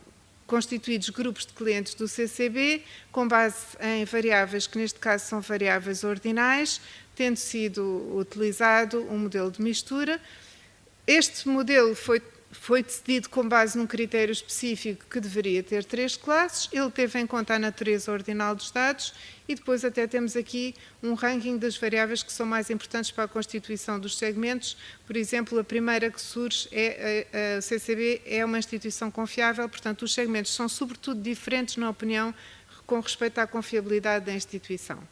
constituídos grupos de clientes do CCB com base em variáveis que neste caso são variáveis ordinais, tendo sido utilizado um modelo de mistura. Este modelo foi decidido com base num critério específico que deveria ter 3 classes. Ele teve em conta a natureza ordinal dos dados e depois até temos aqui um ranking das variáveis que são mais importantes para a constituição dos segmentos. Por exemplo, a primeira que surge é a CCB é uma instituição confiável, portanto os segmentos são sobretudo diferentes na opinião com respeito à confiabilidade da instituição.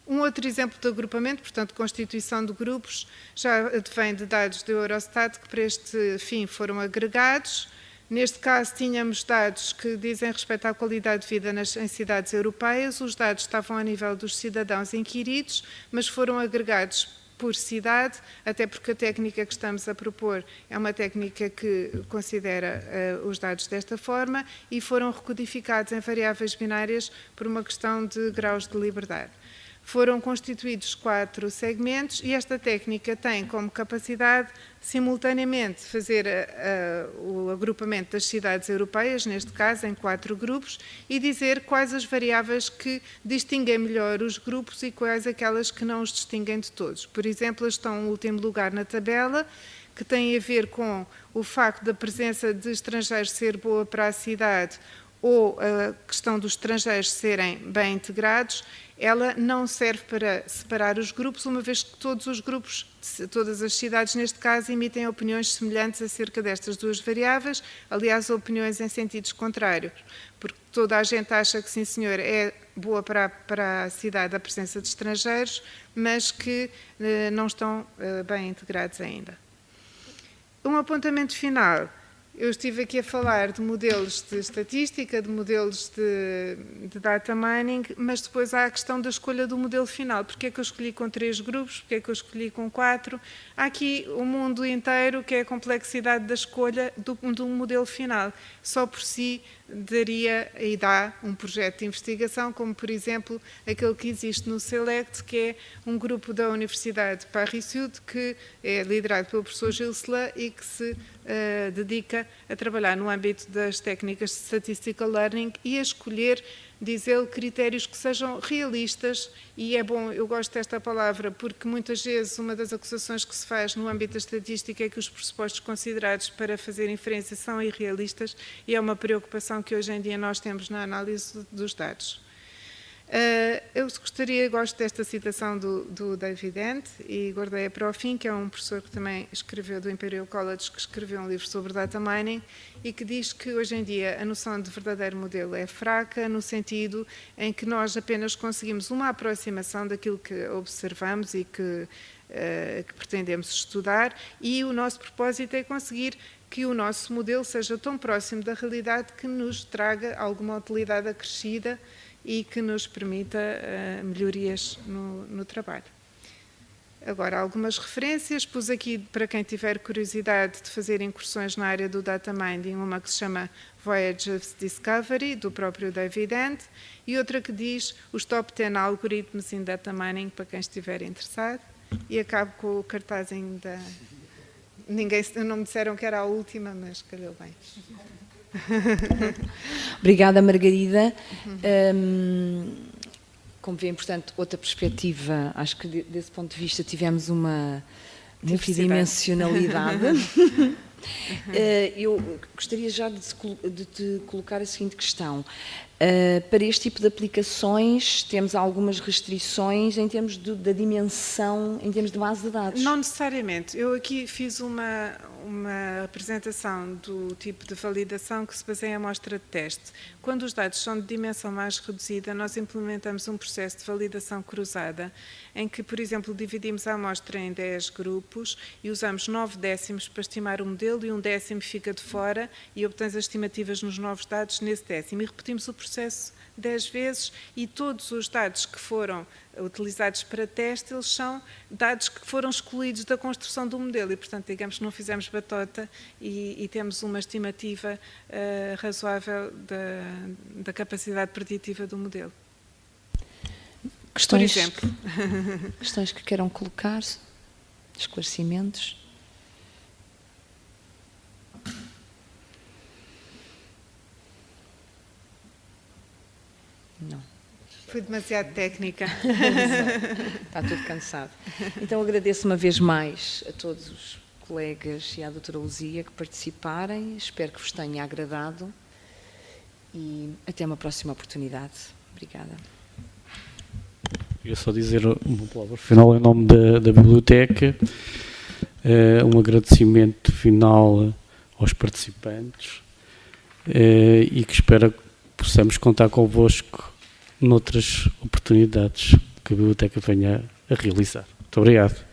Um outro exemplo de agrupamento, portanto, constituição de grupos, já advém de dados do Eurostat que para este fim foram agregados. Neste caso, tínhamos dados que dizem respeito à qualidade de vida em cidades europeias. Os dados estavam a nível dos cidadãos inquiridos, mas foram agregados por cidade, até porque a técnica que estamos a propor é uma técnica que considera os dados desta forma e foram recodificados em variáveis binárias por uma questão de graus de liberdade. Foram constituídos 4 segmentos e esta técnica tem como capacidade simultaneamente fazer o agrupamento das cidades europeias, neste caso em 4 grupos, e dizer quais as variáveis que distinguem melhor os grupos e quais aquelas que não os distinguem de todos. Por exemplo, estão em último lugar na tabela, que tem a ver com o facto da presença de estrangeiros ser boa para a cidade ou a questão dos estrangeiros serem bem integrados. Ela não serve para separar os grupos, uma vez que todos os grupos, todas as cidades neste caso, emitem opiniões semelhantes acerca destas duas variáveis, aliás, opiniões em sentidos contrários, porque toda a gente acha que, sim senhor, é boa para a cidade a presença de estrangeiros, mas que não estão bem integrados ainda. Um apontamento final. Eu estive aqui a falar de modelos de estatística, de modelos de data mining, mas depois há a questão da escolha do modelo final. Porque é que eu escolhi com 3 grupos? Porque é que eu escolhi com 4? Há aqui o mundo inteiro, que é a complexidade da escolha de um modelo final. Só por si daria e dá um projeto de investigação, como por exemplo aquele que existe no SELECT, que é um grupo da Universidade de Paris-Sud, que é liderado pelo professor Gilles Selin e que se dedica a trabalhar no âmbito das técnicas de Statistical Learning e a escolher, diz ele, critérios que sejam realistas, e é bom, eu gosto desta palavra, porque muitas vezes uma das acusações que se faz no âmbito da estatística é que os pressupostos considerados para fazer inferência são irrealistas, e é uma preocupação que hoje em dia nós temos na análise dos dados. Eu gosto desta citação do David Ent e guardei-a para o fim, que é um professor que também escreveu do Imperial College, que escreveu um livro sobre data mining e que diz que hoje em dia a noção de verdadeiro modelo é fraca, no sentido em que nós apenas conseguimos uma aproximação daquilo que observamos e que que pretendemos estudar, e o nosso propósito é conseguir que o nosso modelo seja tão próximo da realidade que nos traga alguma utilidade acrescida e que nos permita melhorias no trabalho. Agora, algumas referências, pus aqui para quem tiver curiosidade de fazer incursões na área do data mining, uma que se chama Voyage of Discovery, do próprio David Ant, e outra que diz os top 10 algoritmos em data mining, para quem estiver interessado. E acabo com o cartaz ainda. Não me disseram que era a última, mas calhou bem. Obrigada, Margarida. Como vêem, portanto, outra perspectiva, acho que desse ponto de vista tivemos uma multidimensionalidade. Eu gostaria já de te colocar a seguinte questão. Para este tipo de aplicações, temos algumas restrições em termos da dimensão, em termos de base de dados? Não necessariamente. Eu aqui fiz uma apresentação do tipo de validação que se baseia em amostra de teste. Quando os dados são de dimensão mais reduzida, nós implementamos um processo de validação cruzada, em que, por exemplo, dividimos a amostra em 10 grupos e usamos 9 décimos para estimar o modelo e 1 décimo fica de fora e obtemos as estimativas nos novos dados nesse décimo. E repetimos o processo 10 vezes e todos os dados que foram utilizados para teste, eles são dados que foram excluídos da construção do modelo e, portanto, digamos que não fizemos batota e temos uma estimativa razoável da capacidade preditiva do modelo. Questões, por exemplo. Questões que queiram colocar? Esclarecimentos? Não. Foi demasiado técnica. Está tudo cansado. Então agradeço uma vez mais a todos os colegas e à doutora Luzia que participarem. Espero que vos tenha agradado e até uma próxima oportunidade. Obrigada. Queria só dizer uma palavra final em nome da biblioteca. Um agradecimento final aos participantes e que espero que possamos contar convosco noutras oportunidades que a biblioteca venha a realizar. Muito obrigado.